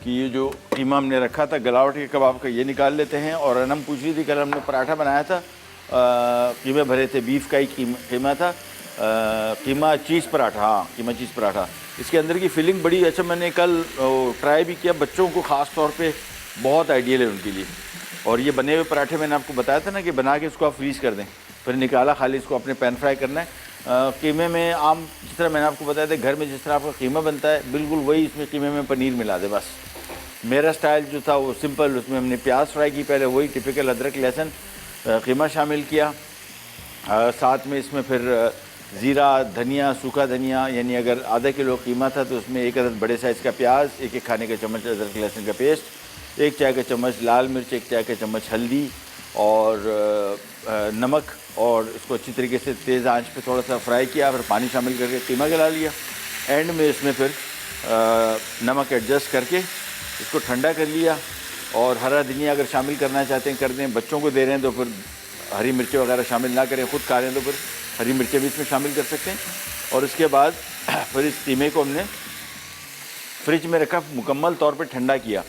कि ये जो कीमा हमने रखा था गलावट के कबाब का, ये निकाल लेते हैं। और अनम पूछ रही थी, कल हमने पराठा बनाया था, कीमे भरे थे, बीफ का ही कीमा था, कीमा चीज़ पराठा। हाँ, कीमा चीज़ पराठा। इसके अंदर की फीलिंग बड़ी अच्छा, मैंने कल ट्राई भी किया। बच्चों को ख़ास तौर पे बहुत आइडियल है उनके लिए। और ये बने हुए पराठे मैंने आपको बताया था ना कि बना के इसको आप फ्रीज़ कर दें, फिर निकाला, खाली इसको अपने पैन फ्राई करना है। कीमे में आम जिस तरह मैंने आपको बताया था घर में जिस तरह आपका कीमा बनता है बिल्कुल वही इसमें कीमे में पनीर मिला दे बस। मेरा स्टाइल जो था वो सिंपल, उसमें हमने प्याज फ्राई की पहले, वही टिपिकल अदरक लहसुन कीमा शामिल किया। साथ में इसमें फिर ज़ीरा, धनिया, सूखा धनिया, यानी अगर आधा किलो कीमा था तो उसमें 1 अदद बड़े साइज़ का प्याज, 1 खाने का चम्मच अदरक लहसुन का पेस्ट, 1 चाय का चम्मच लाल मिर्च, 1 चाय का चम्मच हल्दी और नमक, और इसको अच्छी तरीके से तेज़ आंच पे थोड़ा सा फ्राई किया। फिर पानी शामिल करके कीमा गला लिया। एंड में इसमें फिर नमक एडजस्ट करके इसको ठंडा कर लिया। और हरा धनिया अगर शामिल करना चाहते हैं कर दें, बच्चों को दे रहे हैं तो फिर हरी मिर्चें वगैरह शामिल ना करें, ख़ुद खा रहे हैं तो फिर हरी मिर्चें भी इसमें शामिल कर सकते हैं। और इसके बाद फिर इस कीमे को हमने फ्रिज में रखा, मुकम्मल तौर पे ठंडा किया।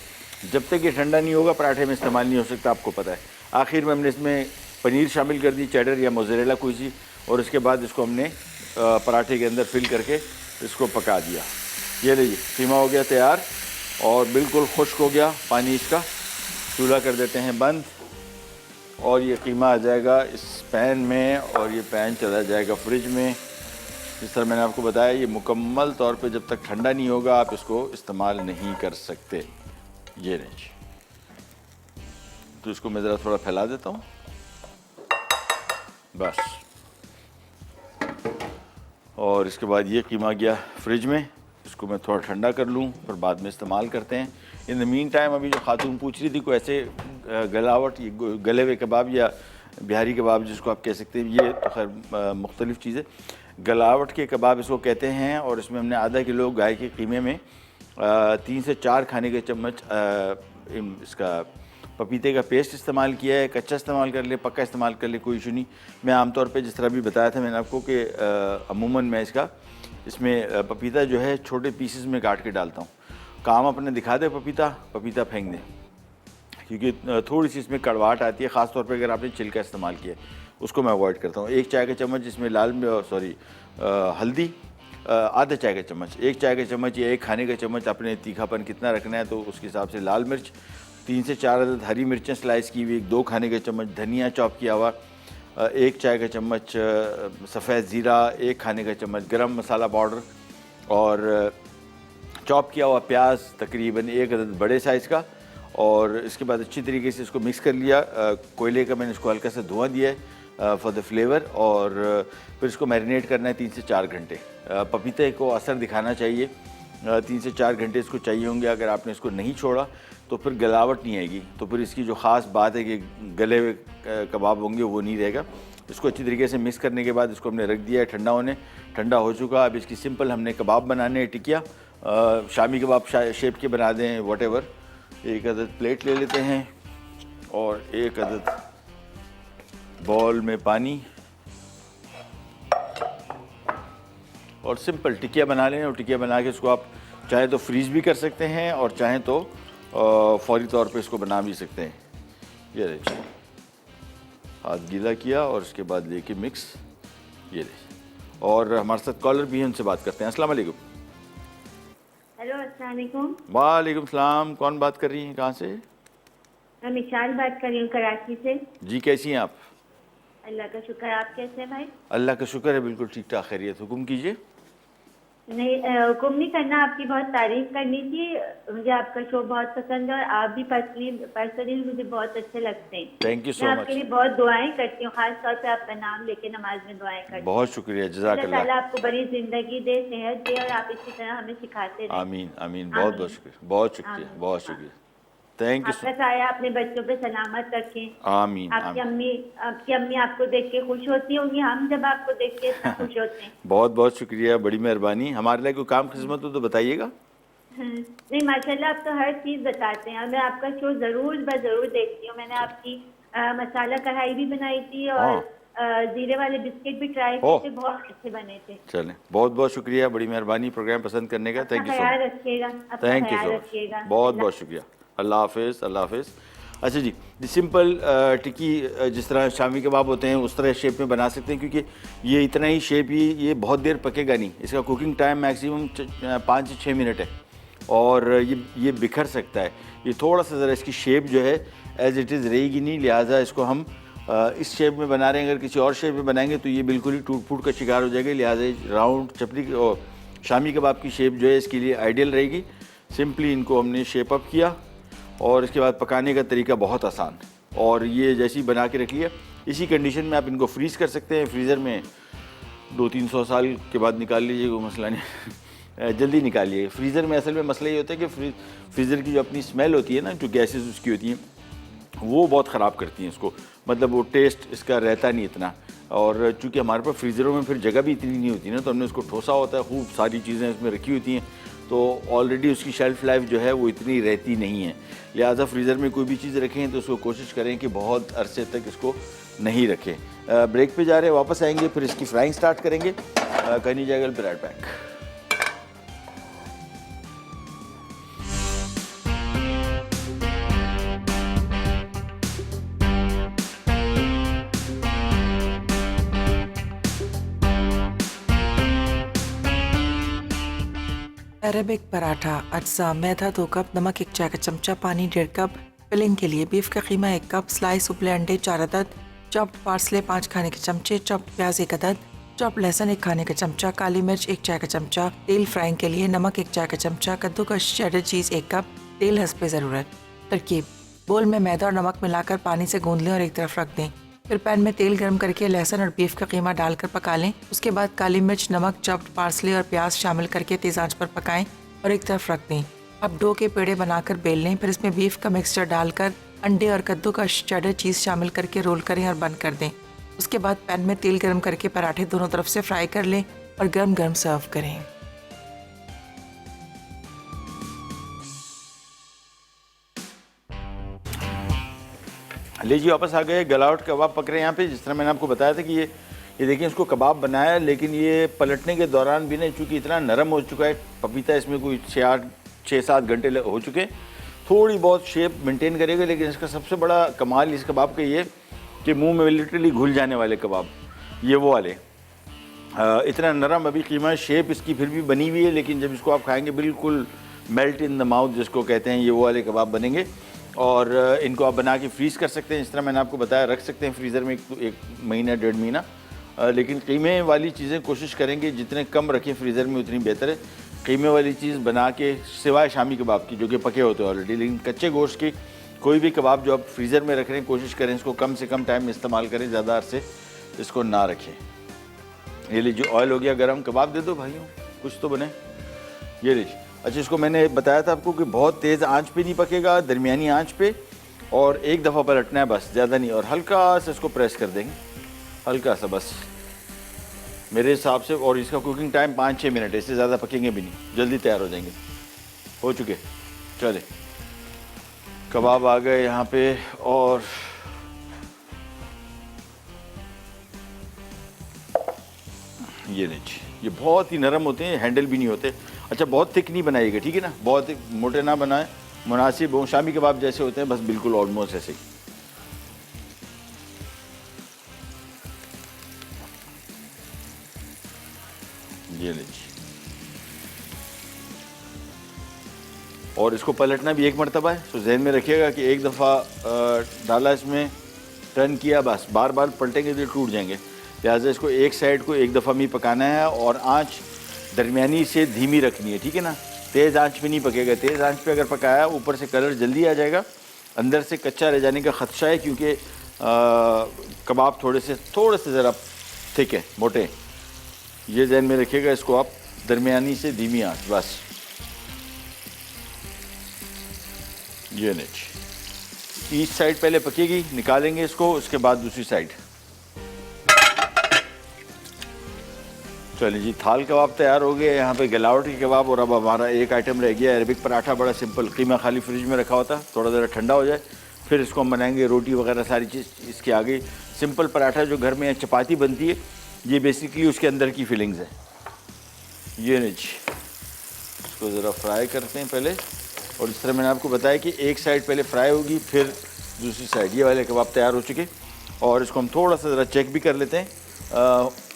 जब तक ये ठंडा नहीं होगा पराठे में इस्तेमाल नहीं हो सकता, आपको पता है। आखिर में हमने इसमें पनीर शामिल कर दी, चेडर या मोज़रेला कोई सी, और इसके बाद इसको हमने पराठे के अंदर फिल करके इसको पका दिया। ये लीजिए, कीमा हो गया तैयार और बिल्कुल खुश्क हो गया पानी इसका। चूल्हा कर देते हैं बंद और ये कीमा आ जाएगा इस पैन में और ये पैन चला जाएगा फ्रिज में। जिस तरह मैंने आपको बताया, ये मुकम्मल तौर पे जब तक ठंडा नहीं होगा आप इसको इस्तेमाल नहीं कर सकते। ये नहीं, तो इसको मैं ज़रा थोड़ा फैला देता हूँ बस। और इसके बाद ये कीमा गया फ्रिज में, इसको मैं थोड़ा ठंडा कर लूँ फिर बाद में इस्तेमाल करते हैं। इन द मीन टाइम अभी जो खातून पूछ रही थी कोई ऐसे गलावट, ये गले हुए कबाब या बिहारी कबाब जिसको आप कह सकते हैं, ये तो खैर मुख्तलिफ़ चीज़ है। गलावट के कबाब इसको कहते हैं। और इसमें हमने आधा किलो गाय के कीमे में 3 से 4 खाने के चम्मच इसका पपीते का पेस्ट इस्तेमाल किया है। कच्चा इस्तेमाल कर ले, पक्का इस्तेमाल कर ले, कोई इशू नहीं। मैं आमतौर पे जिस तरह भी बताया था मैंने आपको कि अमूमन मैं इसमें पपीता जो है छोटे पीसेस में काट के डालता हूँ। काम अपने दिखा दे पपीता फेंक दें, क्योंकि थोड़ी सी इसमें कड़वाहट आती है, ख़ास तौर पे अगर आपने छिलका इस्तेमाल किया, उसको मैं अवॉइड करता हूँ। 1 चाय का चम्मच इसमें हल्दी, आधा चाय का चम्मच, 1 चाय का चम्मच या 1 खाने का चम्मच, अपने तीखापन कितना रखना है तो उसके हिसाब से लाल मिर्च, 3 से 4 अदद हरी मिर्चें स्लाइस की हुई, 2 खाने का चम्मच धनिया चॉप किया हुआ, 1 चाय का चम्मच सफ़ेद ज़ीरा, 1 खाने का चम्मच गरम मसाला पाउडर और चॉप किया हुआ प्याज तकरीबन 1 अदद बड़े साइज़ का, और इसके बाद अच्छी तरीके से इसको मिक्स कर लिया। कोयले का मैंने इसको हल्का सा धुआं दिया है फॉर द फ्लेवर, और फिर इसको मैरिनेट करना है 3 से 4 घंटे। पपीते को असर दिखाना चाहिए, 3 से 4 घंटे इसको चाहिए होंगे। अगर आपने इसको नहीं छोड़ा तो फिर गलावट नहीं आएगी, तो फिर इसकी जो ख़ास बात है कि गले हुए कबाब होंगे वो नहीं रहेगा। इसको अच्छी तरीके से मिक्स करने के बाद इसको हमने रख दिया है ठंडा होने। ठंडा हो चुका। अब इसकी सिंपल हमने कबाब बनाने हैं, टिकिया, शामी कबाब शेप के बना दें, वॉटेवर। एक अदद प्लेट ले लेते हैं और एक अदद बॉल में पानी, और सिंपल टिकिया बना लें। और टिकिया बना के इसको आप चाहे तो फ्रीज़ भी कर सकते हैं और चाहें तो फौरी तौर पे इसको बना भी सकते हैं। ये देखिए, हाथ गीला किया और उसके बाद लेके मिक्स, ये देखिए। और हमारे साथ कॉलर भी हैं, उनसे बात करते हैं। अस्सलाम वालेकुम। हेलो, अस्सलाम वालेकुम। वालेकुम सलाम। कौन बात कर रही हैं, कहाँ से? मैं मिशाल बात कर रही हूँ, कराची से। जी, कैसी हैं आप? अल्लाह का शुक्र। आप कैसे हैं भाई? अल्लाह का शुक्र है, बिल्कुल ठीक ठाक, खैरियत। हुक्म कीजिए। नहीं, हुक्म नहीं करना, आपकी बहुत तारीफ करनी थी। मुझे आपका शो बहुत पसंद है और आप भी पर्सनली मुझे बहुत अच्छे लगते हैं। थैंक यू सो मैं मच। आपके लिए बहुत दुआएं करती हूँ, खास तौर पे आपका नाम लेके नमाज में दुआएं करती हूँ। बहुत शुक्रिया, जज़ाकल्लाह। अल्लाह आपको बड़ी जिंदगी दे, सेहत दे और आप इसी तरह हमें सिखाते रहें। आमीन आमीन। बहुत बहुत शुक्रिया, बहुत शुक्रिया, बहुत शुक्रिया। थैंक यू सो आपका साया अपने बच्चों पे सलामत रखें। आमीन। आपकी अम्मी आपको देख के खुश होती होंगी, हम जब आपको देख के इतना खुश होते हैं। बहुत बहुत शुक्रिया, बड़ी मेहरबानी। हमारे लिए कोई काम खिदमत हो तो बताइएगा। नहीं, माशाल्लाह आप तो हर चीज बताते हैं। मैं आपका शो जरूर देखती हूँ। मैंने आपकी मसाला कढ़ाई भी बनाई थी और जीरे वाले बिस्किट भी ट्राई किए थे, बहुत अच्छे बने थे। चलें, बहुत बहुत शुक्रिया, बड़ी मेहरबानी प्रोग्राम पसंद करने का। थैंक यू सो ख्याल मच। रखिएगा, थैंक यू सो मच, बहुत बहुत शुक्रिया। अल्लाह हाफिज़, अल्लाह हाफिज़। अच्छा जी, सिंपल टिक्की जिस तरह शामी कबाब होते हैं उस तरह शेप में बना सकते हैं, क्योंकि ये इतना ही शेप ही, ये बहुत देर पकेगा नहीं। इसका कुकिंग टाइम मैक्सिमम 5 से 6 मिनट है और ये बिखर सकता है। ये थोड़ा सा ज़रा इसकी शेप जो है एज़ इट इज़ रहेगी नहीं, लिहाजा इसको हम इस शेप में बना रहे हैं। अगर किसी और शेप में बनाएंगे तो ये बिल्कुल ही टूट फूट का शिकार हो जाएगा। लिहाजा राउंड चपली और शामी कबाब की शेप जो है इसके लिए आइडियल रहेगी। सिंपली इनको हमने शेप अप किया और इसके बाद पकाने का तरीका बहुत आसान, और ये जैसे ही बना के रख लिया, इसी कंडीशन में आप इनको फ्रीज़ कर सकते हैं। फ्रीज़र में 200-300 साल के बाद निकाल लीजिए, कोई मसला नहीं, जल्दी निकालिए। फ्रीज़र में असल में मसला ये होता है कि फ्रीज़र की जो अपनी स्मेल होती है ना, जो गैसेस उसकी होती हैं, वो बहुत ख़राब करती हैं इसको, मतलब वो टेस्ट इसका रहता नहीं इतना। और चूँकि हमारे पास फ्रीज़रों में फिर जगह भी इतनी नहीं होती ना, तो हमने उसको ठोसा होता है, खूब सारी चीज़ें इसमें रखी होती हैं, तो ऑलरेडी उसकी शेल्फ़ लाइफ जो है वो इतनी रहती नहीं है। लिहाजा फ्रीज़र में कोई भी चीज़ रखें तो उसको कोशिश करें कि बहुत अरसे तक इसको नहीं रखें। ब्रेक पे जा रहे हैं, वापस आएंगे, फिर इसकी फ्राइंग स्टार्ट करेंगे। कहीं जाएगा, फिर राइट बैक। अरेबिक पराठा, अज्जा, मैदा 2 कप, नमक 1 चाय का चमचा, पानी 1.5 कप। फिलिंग के लिए बीफ का कीमा 1 कप, स्लाइस उबले अंडे 4 अदद, चॉप्ड पार्सले 5 खाने के चमचे, चॉप्ड प्याज 1 अदद, चॉप्ड लहसुन 1 खाने का चमचा, काली मिर्च 1 चाय का चमचा, तेल फ्राइंग के लिए नमक 1 चाय का चमचा, कद्दूकस चेडर चीज़ 1 कप, तेल हस्बे ज़रूरत। तरकीब: बोल में मैदा और नमक मिलाकर पानी से गूंद लें और एक तरफ रख दें। फिर पैन में तेल गर्म करके लहसुन और बीफ का कीमा डालकर पका लें। उसके बाद काली मिर्च, नमक, चॉप्ड पार्सले और प्याज शामिल करके तेज आंच पर पकाएं और एक तरफ रख दें। अब डो के पेड़े बनाकर बेल लें। फिर इसमें बीफ का मिक्सचर डालकर अंडे और कद्दू का चेडर चीज़ शामिल करके रोल करें और बंद कर दें। उसके बाद पैन में तेल गर्म करके पराठे दोनों तरफ से फ्राई कर लें और गर्म गर्म सर्व करें। लीजिए, वापस आ गए। गलावट कबाब पक रहे हैं यहाँ पे। जिस तरह मैंने आपको बताया था कि ये देखिए, इसको कबाब बनाया, लेकिन ये पलटने के दौरान भी नहीं, चूँकि इतना नरम हो चुका है पपीता, इसमें कोई 6-7 घंटे हो चुके, थोड़ी बहुत शेप मेंटेन करेगा। लेकिन इसका सबसे बड़ा कमाल इस कबाब का ये कि मुंह में लिटरली घुल जाने वाले कबाब, ये वो वाले। इतना नरम अभी कीमा, शेप इसकी फिर भी बनी हुई है, लेकिन जब इसको आप खाएँगे बिल्कुल मेल्ट इन द माउथ जिसको कहते हैं, ये वो वाले कबाब बनेंगे। और इनको आप बना के फ्रीज़ कर सकते हैं, जिस तरह मैंने आपको बताया, रख सकते हैं फ्रीज़र में 1 महीना 1.5 महीना। लेकिन कीमे वाली चीज़ें कोशिश करेंगे जितने कम रखें फ्रीज़र में उतनी बेहतर है। कीमे वाली चीज़ बना के, सिवाय शामी कबाब की जो कि पके होते हैं ऑलरेडी, लेकिन कच्चे गोश्त की कोई भी कबाब जो आप फ्रीज़र में रख रहे हैं, कोशिश करें इसको कम से कम टाइम में इस्तेमाल करें, ज़्यादा अरसे इसको ना रखें। ये लीजिए ऑयल हो गया गरम, कबाब दे दो भाइयों, कुछ तो बने। ये लीजिए। अच्छा, इसको मैंने बताया था आपको कि बहुत तेज़ आंच पे नहीं पकेगा, दरमियानी आंच पे, और एक दफ़ा पलटना है बस, ज़्यादा नहीं, और हल्का सा इसको प्रेस कर देंगे, हल्का सा बस मेरे हिसाब से। और इसका कुकिंग टाइम 5-6 मिनट है, इससे ज़्यादा पकेंगे भी नहीं, जल्दी तैयार हो जाएंगे। हो चुके, चले कबाब आ गए यहाँ पे। और ये लीजिए, ये बहुत ही नरम होते हैं, हैंडल भी नहीं होते। अच्छा, बहुत थिक नहीं बनाइएगा, ठीक है ना, बहुत मोटे ना बनाए, मुनासिब हो, शामी कबाब जैसे होते हैं बस, बिल्कुल ऑलमोस्ट ऐसे ही। ये लीजिए, और इसको पलटना भी एक मरतबा है, तो जहन में रखिएगा कि एक दफ़ा डाला इसमें, टर्न किया, बस बार बार पलटेंगे तो टूट जाएंगे। लिहाजा इसको एक साइड को एक दफ़ा में पकाना है, और आंच दरमियानी से धीमी रखनी है, ठीक है ना, तेज़ आंच पे नहीं पकेगा। तेज़ आंच पे अगर पकाया, ऊपर से कलर जल्दी आ जाएगा, अंदर से कच्चा रह जाने का ख़दशा है, क्योंकि कबाब थोड़े से ज़रा थिक है, मोटे। ये जहन में रखिएगा, इसको आप दरमियानी से धीमी आंच, बस। ये नहीं, ईच साइड पहले पकेगी, निकालेंगे इसको, उसके बाद दूसरी साइड। चलिए जी, थाल कबाब तैयार हो गए यहाँ पे, गलावट की कबाब। और अब हमारा एक आइटम रह गया, अरबिक पराठा, बड़ा सिंपल। कीमा खाली फ्रिज में रखा होता, थोड़ा ज़रा ठंडा हो जाए, फिर इसको हम बनाएंगे। रोटी वगैरह सारी चीज़ इसके आगे। सिंपल पराठा जो घर में चपाती बनती है, ये बेसिकली उसके अंदर की फीलिंग्स है। ये नहीं, इसको ज़रा फ्राई करते हैं पहले, और इस तरह मैंने आपको बताया कि एक साइड पहले फ्राई होगी, फिर दूसरी साइड। ये वाले कबाब तैयार हो चुके, और इसको हम थोड़ा सा ज़रा चेक भी कर लेते हैं।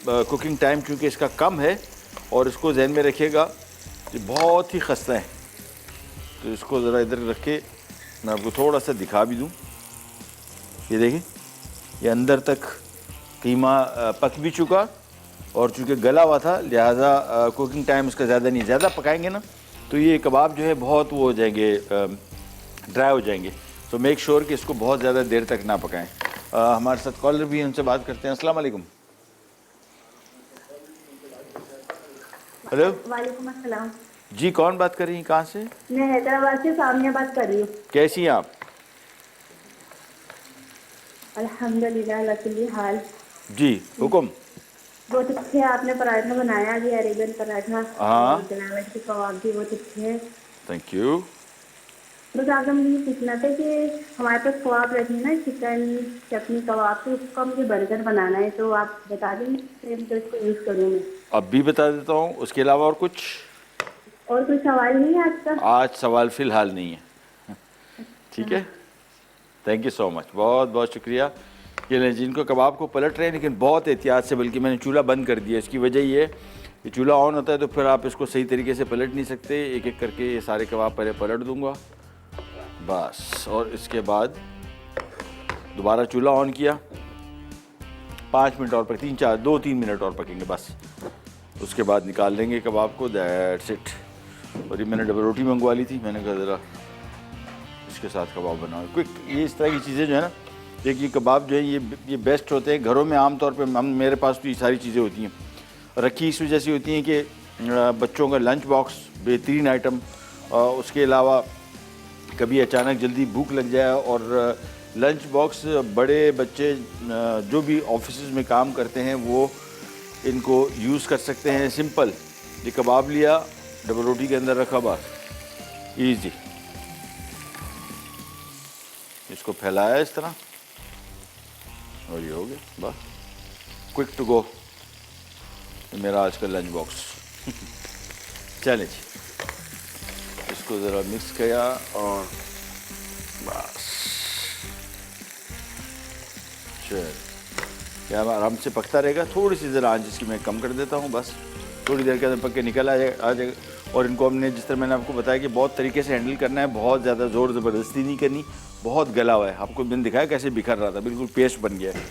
कुकिंग टाइम क्योंकि इसका कम है, और इसको जहन में रखिएगा कि बहुत ही खस्ता है, तो इसको ज़रा इधर रख के मैं आपको थोड़ा सा दिखा भी दूँ। ये देखिए, ये अंदर तक कीमा पक भी चुका, और चूँकि गला हुआ था, लिहाजा कुकिंग टाइम इसका ज़्यादा नहीं। ज़्यादा पकाएंगे ना तो ये कबाब जो है बहुत वो हो जाएंगे, ड्राई हो जाएंगे। तो मेक श्योर कि इसको बहुत ज़्यादा देर तक ना पकाएं। हमारे साथ कॉलर भी, उनसे बात करते हैं। अस्सलाम वालेकुम। हेलो, वालेकुम अस्सलाम। जी, कौन बात कर रही हैं, कहाँ से? मैं हैदराबाद से सामिया बात कर रही हूँ। कैसी हैं आप? अल्हम्दुलिल्लाह, लकुल्ली हाल। जी, हुक्म। बहुत अच्छे आपने पराठा बनाया, ये अरेबियन पराठा। हाँ, गलावट के कबाब भी बहुत अच्छे हैं। Thank you. बस आपसे मुझे पूछना था कि हमारे पास कबाब रखे ना, चिकन चटनी कबाब, तो उसका मुझे बर्गर बनाना है, तो आप बता देंगे तो इसको यूज़ करूँ मैं? अब भी बता देता हूँ, उसके अलावा और कुछ? और कोई सवाल नहीं है आज का? आज सवाल फ़िलहाल नहीं है। ठीक है, थैंक यू सो मच, बहुत बहुत शुक्रिया। ये लें, जिनको कबाब को पलट रहे हैं, लेकिन बहुत एहतियात से, बल्कि मैंने चूल्हा बंद कर दिया। इसकी वजह ये है कि चूल्हा ऑन होता है तो फिर आप इसको सही तरीके से पलट नहीं सकते। एक एक करके ये सारे कबाब पहले पलट दूंगा बस, और इसके बाद दोबारा चूल्हा ऑन किया, 5 मिनट और पक, 2-3 मिनट और पकेंगे बस। उसके बाद निकाल लेंगे कबाब को, दैट्स इट। और ये मैंने डबल रोटी मंगवा ली थी, मैंने कहा ज़रा इसके साथ कबाब बनाओ क्विक। ये इस तरह की चीज़ें जो है ना, देखिए कबाब जो है ये बेस्ट होते हैं। घरों में आमतौर पे मेरे पास तो ये सारी चीज़ें होती हैं, रखी इस वजह से होती हैं कि बच्चों का लंच बॉक्स बेहतरीन आइटम। उसके अलावा कभी अचानक जल्दी भूख लग जाए, और लंच बॉक्स बड़े बच्चे जो भी ऑफिस में काम करते हैं वो इनको यूज़ कर सकते हैं। सिंपल, ये कबाब लिया, डबल रोटी के अंदर रखा, बस ईजी। इसको फैलाया इस तरह, और ये हो गया बस, क्विक टू गो। मेरा आज का लंच बॉक्स। चले जी, इसको ज़रा मिक्स किया, और बस चल, क्या आराम से पकता रहेगा। थोड़ी सी ज़रा आंच इसकी मैं कम कर देता हूँ, बस थोड़ी देर के अंदर पक के निकल आ जाएगा। और इनको हमने जिस तरह मैंने आपको बताया कि बहुत तरीके से हैंडल करना है, बहुत ज़्यादा ज़ोर ज़बरदस्ती नहीं करनी। बहुत गला हुआ है, आपको मैंने दिखाया कैसे बिखर रहा था, बिल्कुल पेस्ट बन गया है।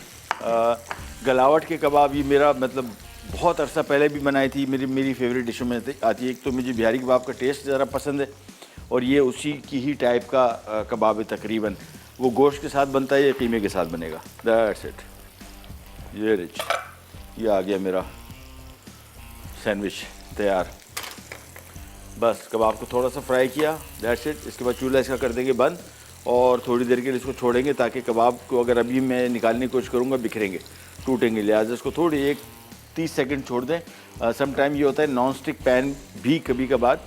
गलावट के कबाब, ये मेरा मतलब बहुत अरसा पहले भी बनाई थी, मेरी फेवरेट डिशों में आती है। एक तो मुझे बिहारी कबाब का टेस्ट ज़रा पसंद है और ये उसी की ही टाइप का कबाब है तकरीबन। वो गोश्त के साथ बनता है, ये कीमे के साथ बनेगा। That's it. ये रिच, ये आ गया मेरा सैंडविच तैयार। बस कबाब को थोड़ा सा फ्राई किया, दैट्स इट। इसके बाद चूल्हा इसका कर देंगे बंद और थोड़ी देर के लिए इसको छोड़ेंगे, ताकि कबाब को अगर अभी मैं निकालने की कोशिश करूँगा बिखरेंगे, टूटेंगे, लिहाजा इसको थोड़ी 30 सेकंड छोड़ दें। सम टाइम ये होता है नॉन स्टिक पैन भी कभी कभार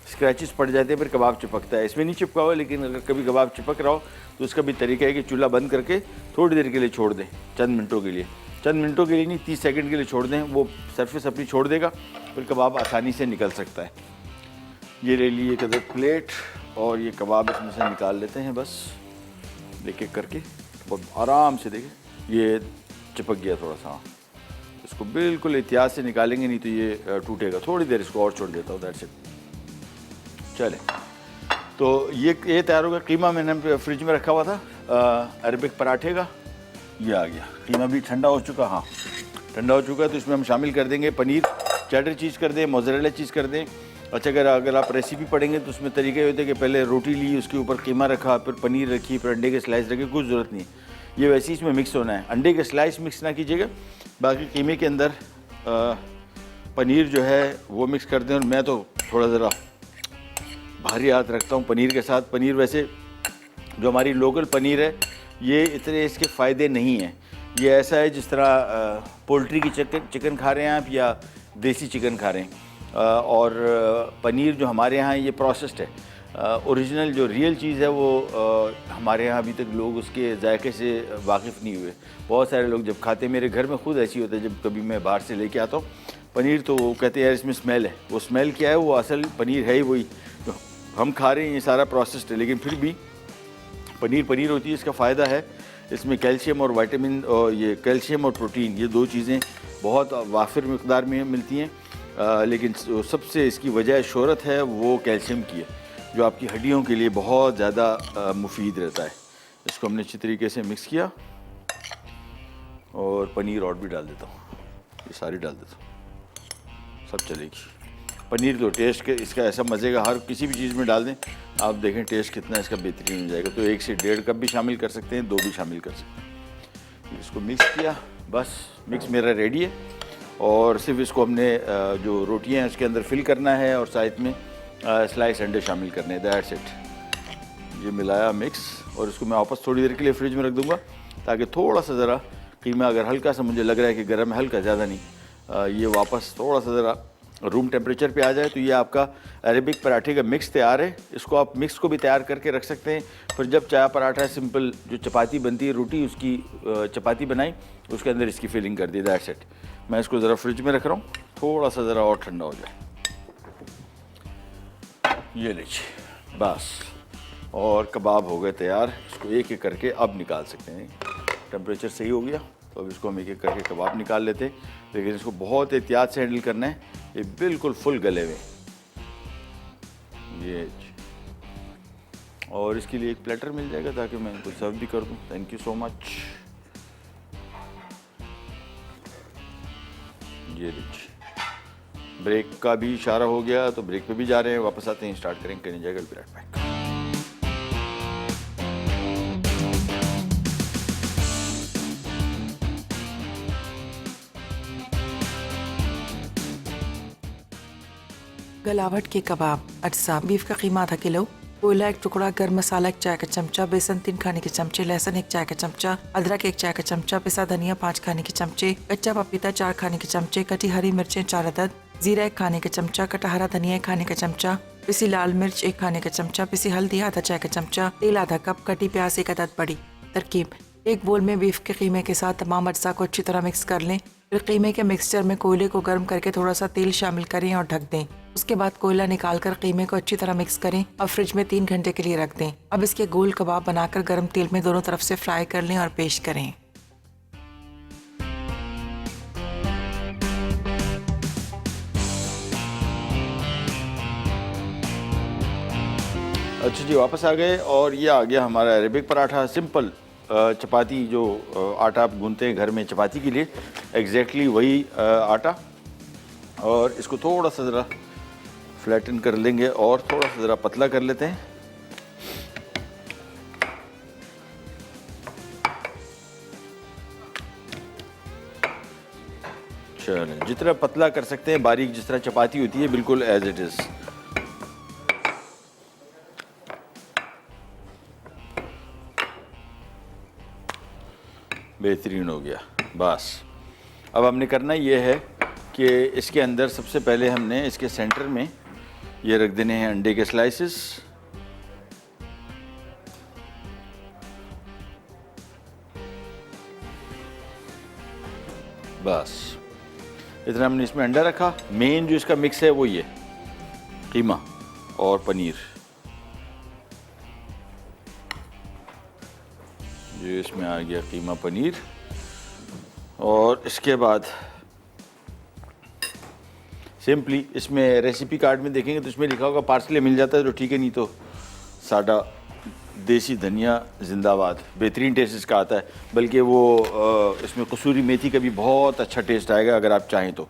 स्क्रैचेस पड़ जाते हैं, फिर कबाब चिपकता है। इसमें नहीं चिपका हुआ, लेकिन अगर कभी कबाब चिपक रहा हो तो उसका भी तरीका है कि चूल्हा बंद करके थोड़ी देर के लिए छोड़ दें, चंद मिनटों के लिए। चंद मिनटों के लिए नहीं, 30 सेकंड के लिए छोड़ दें, वो सरफेस अपनी छोड़ देगा, फिर कबाब आसानी से निकल सकता है। ये ले लिए एक अदर प्लेट और ये कबाब इसमें से निकाल लेते हैं, बस देख एक करके बहुत आराम से। देखें ये चिपक गया थोड़ा सा, इसको बिल्कुल एहतियात से निकालेंगे, नहीं तो ये टूटेगा। थोड़ी देर इसको और छोड़ देता हूँ, दैट्स इट। चले, तो ये तैयार होगा। कीमा मैंने फ्रिज में रखा हुआ था अरबिक पराठे का, ये आ गया। कीमा भी ठंडा हो चुका, हाँ ठंडा हो चुका है। तो इसमें हम शामिल कर देंगे पनीर, चेडर चीज़ कर दें, मोज़रेला चीज़ कर दें। अच्छा, अगर आप रेसिपी पढ़ेंगे तो उसमें तरीके होते हैं कि पहले रोटी ली, उसके ऊपर कीमा रखा, फिर पनीर रखी, फिर अंडे के स्लाइस रखे, कुछ ज़रूरत नहीं। ये वैसे ही इसमें मिक्स होना है। अंडे के स्लाइस मिक्स ना कीजिएगा, बाकी कीमे के अंदर पनीर जो है वो मिक्स कर दें। और मैं तो थोड़ा ज़रा भारी हाथ रखता हूँ पनीर के साथ। पनीर वैसे जो हमारी लोकल पनीर है, ये इतने इसके फ़ायदे नहीं हैं। ये ऐसा है जिस तरह पोल्ट्री की चिकन खा रहे हैं आप या देसी चिकन खा रहे हैं। और पनीर जो हमारे यहाँ ये प्रोसेस्ड है। ओरिजिनल जो रियल चीज़ है वो हमारे यहाँ अभी तक लोग उसके जायके से वाकिफ़ नहीं हुए। बहुत सारे लोग जब खाते, मेरे घर में खुद ऐसी होता है, जब कभी मैं बाहर से लेके आता हूँ पनीर तो वो कहते हैं यार इसमें स्मेल है। वो स्मेल क्या है, वो असल पनीर है ही वही तो हम खा रहे हैं, ये सारा प्रोसेस्ड है। लेकिन फिर भी पनीर होती है। इसका फ़ायदा है, इसमें कैल्शियम और विटामिन और ये कैल्शियम और प्रोटीन, ये दो चीज़ें बहुत वाफिर मिक़दार में मिलती हैं। लेकिन सबसे इसकी वजह शोहरत है वो कैल्शियम की है, जो आपकी हड्डियों के लिए बहुत ज़्यादा मुफीद रहता है। इसको हमने अच्छी तरीके से मिक्स किया और पनीर और भी डाल देता हूँ, ये सारी डाल देता हूँ, सब चलेगी। पनीर तो टेस्ट के इसका ऐसा मज़े का, हर किसी भी चीज़ में डाल दें आप, देखें टेस्ट कितना इसका बेहतरीन हो जाएगा। तो 1 से 1.5 कप भी शामिल कर सकते हैं, 2 भी शामिल कर सकते हैं। इसको मिक्स किया, बस मिक्स मेरा रेडी है। और सिर्फ इसको हमने जो रोटियां हैं उसके अंदर फिल करना है और साइड में स्लाइस अंडे शामिल करने हैं, दैट्स इट। ये मिलाया मिक्स और इसको मैं वापस थोड़ी देर के लिए फ्रिज में रख दूंगा, ताकि थोड़ा सा ज़रा कीमा अगर हल्का सा मुझे लग रहा है कि गर्म है, हल्का ज़्यादा नहीं, ये वापस थोड़ा सा ज़रा रूम टेम्परेचर पे आ जाए। तो ये आपका अरेबिक पराठे का मिक्स तैयार है। इसको आप मिक्स को भी तैयार करके रख सकते हैं। फिर जब चाय पराठा सिंपल जो चपाती बनती है, रोटी उसकी चपाती बनाई, उसके अंदर इसकी फिलिंग कर दी, दैट्स इट। मैं इसको ज़रा फ्रिज में रख रहा हूँ, थोड़ा सा ज़रा और ठंडा हो जाए। ये लीजिए बस, और कबाब हो गए तैयार। इसको एक एक करके अब निकाल सकते हैं, टेम्परेचर सही हो गया। तो अब इसको हम एक एक करके कबाब निकाल लेते हैं, लेकिन इसको बहुत एहतियात से हैंडल करना है, ये बिल्कुल फुल गले हुए। ये और इसके लिए एक प्लेटर मिल जाएगा ताकि मैं इनको सर्व भी कर दूं। Thank you so much. ये लीजिए, ब्रेक का भी इशारा हो गया तो ब्रेक पे भी जा रहे हैं, वापस आते हैं, स्टार्ट करेंगे, करने जाएगा विराट पैक। गलावट के कबाब, अज्जा, बीफ का कीमा आधा किलो, कोयला 1 टुकड़ा, गर्म मसाला 1 चाय का चमचा, बेसन 3 खाने के चमचे, लहसुन 1 चाय का चमचा, अदरक 1 चाय का चमचा, पिसा धनिया 5 खाने के चमचे, कच्चा पपीता 4 खाने के चमचे, कटी हरी मिर्चें 4 अदद, जीरा 1 खाने के चमचा, कटा हरा धनिया 1 खाने का चमचा, पिसी लाल मिर्च 1 खाने का चमचा, पिसी हल्दी आधा चाय का चमचा, तेल आधा कप, कटी प्याज 1 अदद बड़ी। तरकीब: एक बोल में बीफ के कीमे के साथ तमाम अज्जा को अच्छी तरह मिक्स कर लें। फिर कीमे के मिक्सचर में कोयले को गर्म करके थोड़ा सा तेल शामिल करें और ढक दें। उसके बाद कोयला निकालकर कीमे को अच्छी तरह मिक्स करें और फ्रिज में 3 घंटे के लिए रख दें। अब इसके गोल कबाब बनाकर गर्म तेल में दोनों तरफ से फ्राई कर लें और पेश करें। अच्छा जी, वापस आ गए और ये आ गया हमारा अरेबिक पराठा। सिंपल चपाती जो आटा आप गूंथते हैं घर में चपाती के लिए, एग्जैक्टली वही आटा। और इसको थोड़ा सा ज़रा फ्लैटन कर लेंगे और थोड़ा सा ज़रा पतला कर लेते हैं। चलें, जितना पतला कर सकते हैं, बारीक जिस तरह चपाती होती है, बिल्कुल एज इट इज़। बेहतरीन हो गया। बस अब हमने करना ये है कि इसके अंदर सबसे पहले हमने इसके सेंटर में ये रख देने हैं अंडे के स्लाइसेस। बस इतना हमने इसमें अंडा रखा। मेन जो इसका मिक्स है वो ये कीमा और पनीर, जो इसमें आ गया कीमा पनीर। और इसके बाद सिंपली इसमें रेसिपी कार्ड में देखेंगे तो इसमें लिखा होगा पार्सले, मिल जाता है तो ठीक है, नहीं तो सादा देसी धनिया जिंदाबाद, बेहतरीन टेस्ट इसका आता है। बल्कि वो इसमें कसूरी मेथी का भी बहुत अच्छा टेस्ट आएगा अगर आप चाहें तो।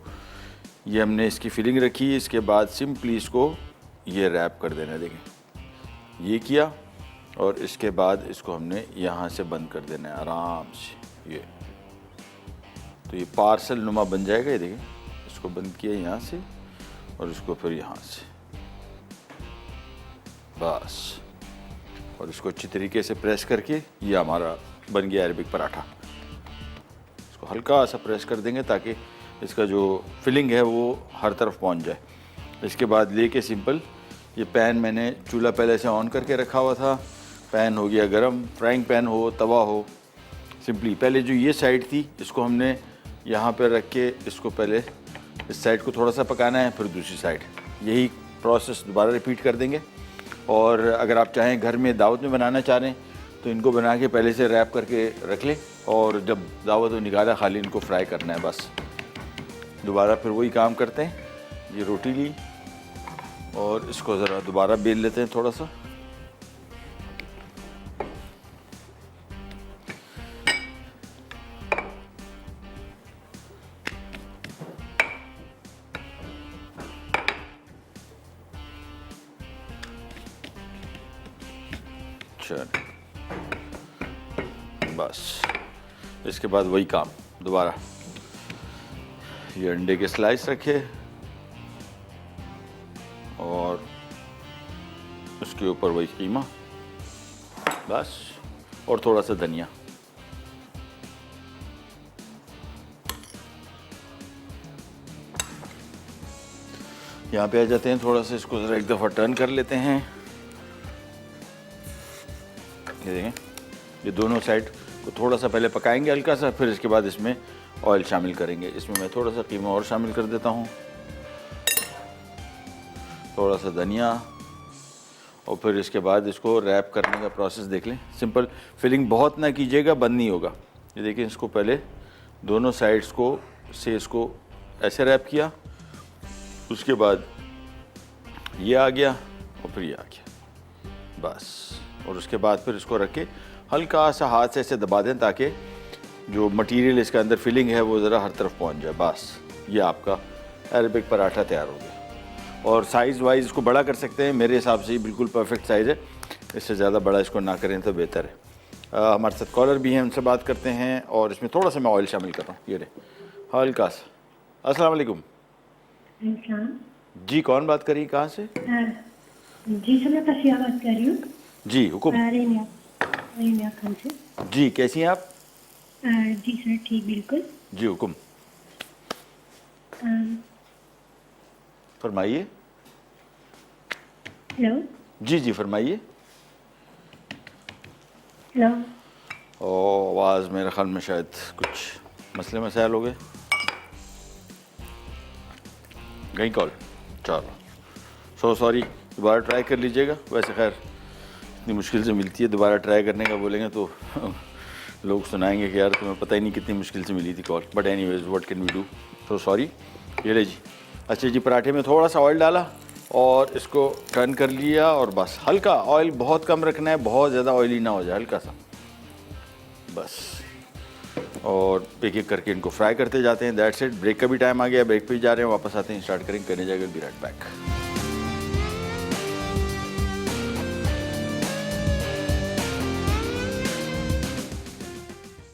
ये हमने इसकी फिलिंग रखी। इसके बाद सिंपली इसको ये रैप कर देना। देखें ये किया और इसके बाद इसको हमने यहाँ से बंद कर देना है आराम से। ये तो ये पार्सल नुमा बन जाएगा। ये देखें, इसको बंद किया यहाँ से और इसको फिर यहाँ से, बस। और इसको अच्छी तरीके से प्रेस करके ये हमारा बन गया अरबिक पराठा। इसको हल्का सा प्रेस कर देंगे ताकि इसका जो फिलिंग है वो हर तरफ पहुंच जाए। इसके बाद लेके सिंपल ये पैन मैंने चूल्हा पहले से ऑन करके रखा हुआ था। पैन हो गया गरम, फ्राइंग पैन हो, तवा हो। सिंपली पहले जो ये साइड थी इसको हमने यहाँ पर रख के इसको पहले इस साइड को थोड़ा सा पकाना है, फिर दूसरी साइड। यही प्रोसेस दोबारा रिपीट कर देंगे। और अगर आप चाहें घर में दावत में बनाना चाह रहे हैं तो इनको बना के पहले से रैप करके रख लें और जब दावत हो निकाला खाली इनको फ्राई करना है बस। दोबारा फिर वही काम करते हैं। ये रोटी ली और इसको ज़रा दोबारा बेल लेते हैं थोड़ा सा। बस इसके बाद वही काम दोबारा। ये अंडे के स्लाइस रखे और उसके ऊपर वही कीमा, बस। और थोड़ा सा धनिया। यहाँ पे आ जाते हैं। थोड़ा सा इसको ज़रा एक दफ़ा टर्न कर लेते हैं। ये देखें, ये दोनों साइड को थोड़ा सा पहले पकाएंगे हल्का सा, फिर इसके बाद इसमें ऑयल शामिल करेंगे। इसमें मैं थोड़ा सा कीमा और शामिल कर देता हूँ, थोड़ा सा धनिया, और फिर इसके बाद इसको रैप करने का प्रोसेस देख लें। सिंपल, फिलिंग बहुत ना कीजिएगा, बंद नहीं होगा। ये देखिए, इसको पहले दोनों साइड्स को से इसको ऐसे रैप किया, उसके बाद ये आ गया और फिर ये आ गया, बस। और उसके बाद फिर इसको रख के हल्का सा हाथ से ऐसे दबा दें ताकि जो मटेरियल इसके अंदर फिलिंग है वो ज़रा हर तरफ पहुंच जाए, बस। ये आपका अरबिक पराठा तैयार हो गया। और साइज़ वाइज इसको बड़ा कर सकते हैं, मेरे हिसाब से ये बिल्कुल परफेक्ट साइज़ है। इससे ज़्यादा बड़ा इसको ना करें तो बेहतर है। हमारे साथ कॉलर भी हैं, उनसे बात करते हैं। और इसमें थोड़ा सा मैं ऑयल शामिल कर रहा हूँ, ये रहे हल्का सा। अस्सलाम वालेकुम जी, कौन बात करी, कहाँ से? जी सर, मैं तसिया बात कर रही हूँ। जी हुकुम। खान से। जी, कैसी हैं आप? जी सर, ठीक, बिल्कुल। जी हुकुम, फरमाइए। हेलो। जी जी फरमाइए। हेलो। ओ, आवाज़ मेरे ख्याल में शायद कुछ मसले मसाइल हो गए। गई कॉल? चलो, सो सॉरी, दोबारा ट्राई कर लीजिएगा। वैसे खैर इतनी मुश्किल से मिलती है, दोबारा ट्राई करने का बोलेंगे तो लोग सुनाएंगे कि यार तुम्हें पता ही नहीं कितनी मुश्किल से मिली थी call. But anyways, what can we do, so sorry. ये ले जी। अच्छा जी, पराठे में थोड़ा सा ऑयल डाला और इसको टर्न कर लिया, और बस हल्का ऑयल, बहुत कम रखना है, बहुत ज़्यादा ऑयली ना हो जाए, हल्का सा। बस, और एक एक करके इनको फ्राई करते जाते हैं। That's it. ब्रेक का भी टाइम आ गया, ब्रेक पे ही जा रहे हैं, वापस आते हैं, स्टार्ट करेंगे, करने जाएगा। Be right back.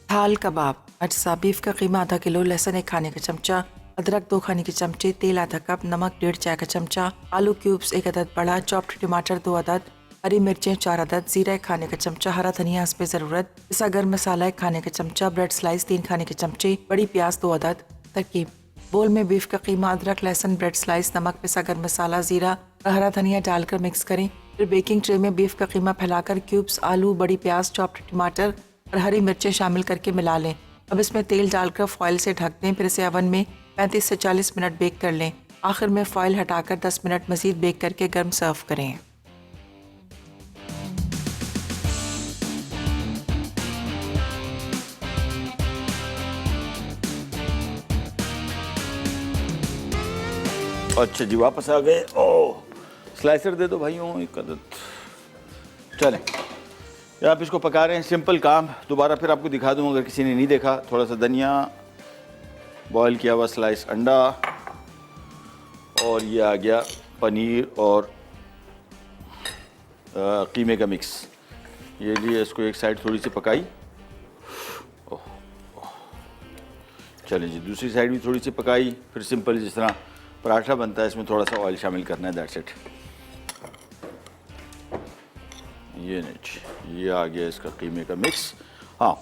थाल कबाब अज्जा बीफ का कीमा आधा किलो, लहसुन 1 खाने का चमचा, अदरक 2 खाने के चमचे, तेल आधा कप, नमक 1.5 चाय का चमचा, आलू क्यूब्स 1 अदद बड़ा, चॉप्ड टमाटर 2 अदद, हरी मिर्चें 4 अदद, जीरा 1 खाने का चमचा, हरा धनिया हस्बे ज़रूरत, पिसा गर्म मसाला 1 खाने का चमचा, ब्रेड स्लाइस 3 खाने के चमचे, बड़ी प्याज 2 अदद। तरकीब: बोल में बीफ का कीमा, अदरक, लहसुन, ब्रेड स्लाइस, नमक, पिसा गर्म मसाला, जीरा और हरा धनिया डालकर मिक्स करें। फिर बेकिंग ट्रे में बीफ का कीमा फैलाकर क्यूब्स, आलू, बड़ी प्याज, चॉप्ड टमाटर और हरी मिर्चें शामिल करके मिला लें। अब इसमें तेल डालकर फॉइल से ढक दें, फिर इसे ओवन में 35 से 40 मिनट बेक कर लें। आखिर में फॉइल हटाकर 10 मिनट मज़ीद बेक करके गर्म सर्व करें। अच्छा जी, वापस आ गए। ओह, स्लाइसर दे दो भाइयों, एक अदद। चलें, आप इसको पका रहे हैं, सिंपल काम। दोबारा फिर आपको दिखा दूँ अगर किसी ने नहीं देखा। थोड़ा सा धनिया, बॉयल किया हुआ स्लाइस अंडा, और ये आ गया पनीर और कीमे का मिक्स। ये लिए, इसको एक साइड थोड़ी सी पकाई। चलें जी, दूसरी साइड भी थोड़ी सी पकाई। फिर सिंपल जिस तरह पराठा बनता है, इसमें थोड़ा सा ऑयल शामिल करना है। That's it. ये नहीं, ये आ गया इसका कीमे का मिक्स। हाँ,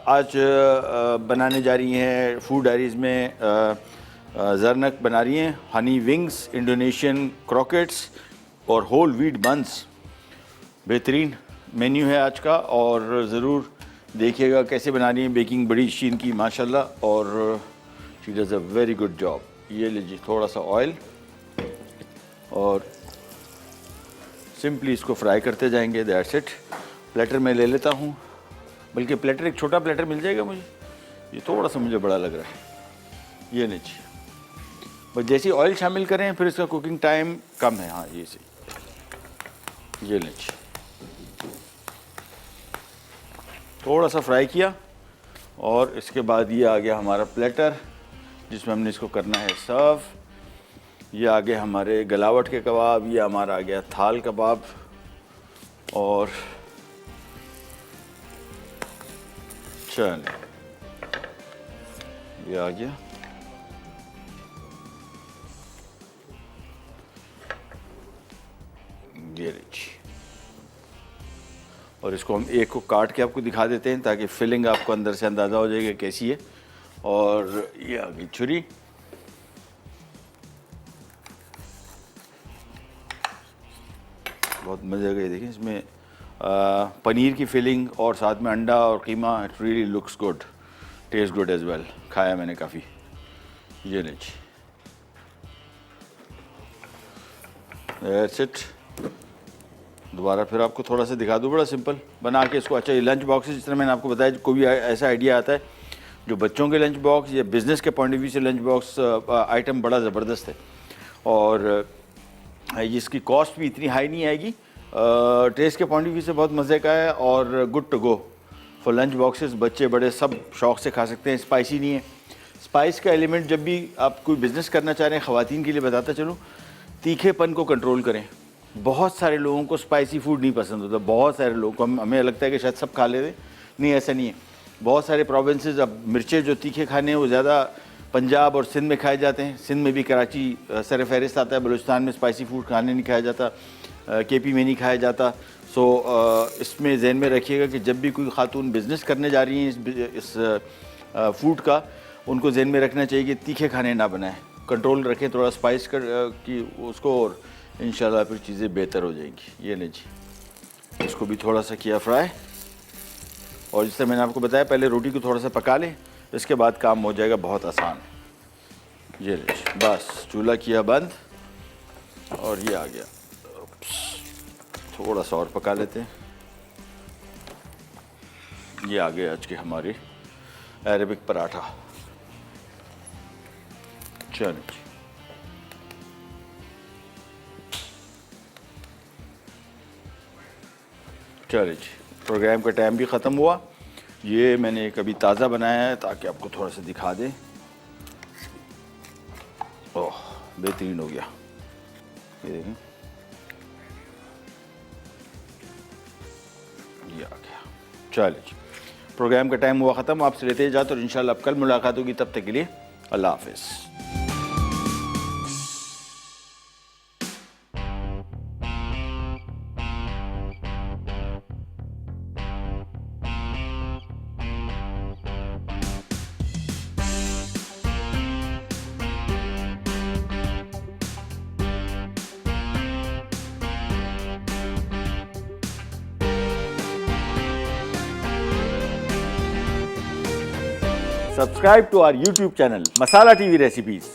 आज बनाने जा रही हैं फूड डायरीज़ में, जरनक बना रही हैं हनी विंग्स, इंडोनेशियन क्रॉकेट्स और होल व्हीट बंस। बेहतरीन मेन्यू है आज का, और ज़रूर देखिएगा कैसे बना रही हैं। बेकिंग बड़ी शीन की माशाल्लाह, और she does a very good job. ये लीजिए थोड़ा सा ऑयल, और सिंपली इसको फ्राई करते जाएंगे। That's it. प्लेटर में ले लेता हूँ, बल्कि प्लेटर, एक छोटा प्लेटर मिल जाएगा मुझे, ये थोड़ा सा मुझे बड़ा लग रहा है। ये लीजिए, बस जैसे ऑयल शामिल करें फिर इसका कुकिंग टाइम कम है। हाँ, ये सही। ये लीजिए, थोड़ा सा फ्राई किया, और इसके बाद ये आ गया हमारा प्लेटर जिसमें हमने इसको करना है सर्व। ये आ गए हमारे गलावट के कबाब, ये हमारा आ गया थाल कबाब, और चलें, ये आ गया। ये लीजिए, और इसको हम एक को काट के आपको दिखा देते हैं ताकि फिलिंग आपको अंदर से अंदाज़ा हो जाएगा कैसी है। और ये आ गई छुरी। बहुत मज़े का, देखिए इसमें पनीर की फिलिंग और साथ में अंडा और कीमा। It really looks good, taste good as well. खाया मैंने काफ़ी। ये लीजिए, दैट्स इट। दोबारा फिर आपको थोड़ा सा दिखा दूँ, बड़ा सिंपल बना के इसको। अच्छा, ये लंच बॉक्स, जिस तरह मैंने आपको बताया, कोई भी ऐसा आइडिया आता है जो बच्चों के लंच बॉक्स या बिज़नेस के पॉइंट ऑफ व्यू से लंच बॉक्स आइटम बड़ा ज़बरदस्त है, और इसकी कॉस्ट भी इतनी हाई नहीं आएगी। टेस्ट के पॉइंट ऑफ व्यू से बहुत मज़े का है, और good to go for lunch boxes. बच्चे बड़े सब शौक़ से खा सकते हैं। स्पाइसी नहीं है। स्पाइस का एलिमेंट जब भी आप कोई बिज़नेस करना चाह रहे हैं, ख़वातीन के लिए बताता चलूँ, तीखेपन को कंट्रोल करें। बहुत सारे लोगों को स्पाइसी फूड नहीं पसंद होता, बहुत सारे लोगों को। हमें लगता है कि शायद सब खा लेते, नहीं, ऐसा नहीं है। बहुत सारे प्रोविंसेस, अब मिर्चें जो तीखे खाने हैं वो ज़्यादा पंजाब और सिंध में खाए जाते हैं। सिंध में भी कराची सर फहरिस्त आता है। बलूचिस्तान में स्पाइसी फूड खाने नहीं खाया जाता, केपी में नहीं खाया जाता। सो इसमें जहन में रखिएगा कि जब भी कोई खातून बिज़नेस करने जा रही हैं इस फूड का, उनको जहन में रखना चाहिए कि तीखे खाने ना बनाएं, कंट्रोल रखें थोड़ा स्पाइस की उसको, और इंशाल्लाह फिर चीज़ें बेहतर हो जाएंगी। ये लीजिए, इसको भी थोड़ा सा किया फ्राई, और जिस तरह मैंने आपको बताया पहले रोटी को थोड़ा सा पका लें, इसके बाद काम हो जाएगा बहुत आसान। ये लीजिए, बस चूल्हा किया बंद, और ये आ गया। थोड़ा सा और पका लेते हैं। ये आ गए आज के हमारे अरेबिक पराठा। चलिए, चलिए जी, प्रोग्राम का टाइम भी ख़त्म हुआ। ये मैंने कभी ताज़ा बनाया है ताकि आपको थोड़ा सा दिखा दे। ओह बेहतरीन हो गया, ये देखें, ये आ गया। चलिए जी, प्रोग्राम का टाइम हुआ ख़त्म, आपसे लेते जाते और इंशाल्लाह अब कल मुलाकात होगी, तब तक के लिए अल्लाह हाफिज़। Subscribe to our YouTube channel, Masala TV Recipes.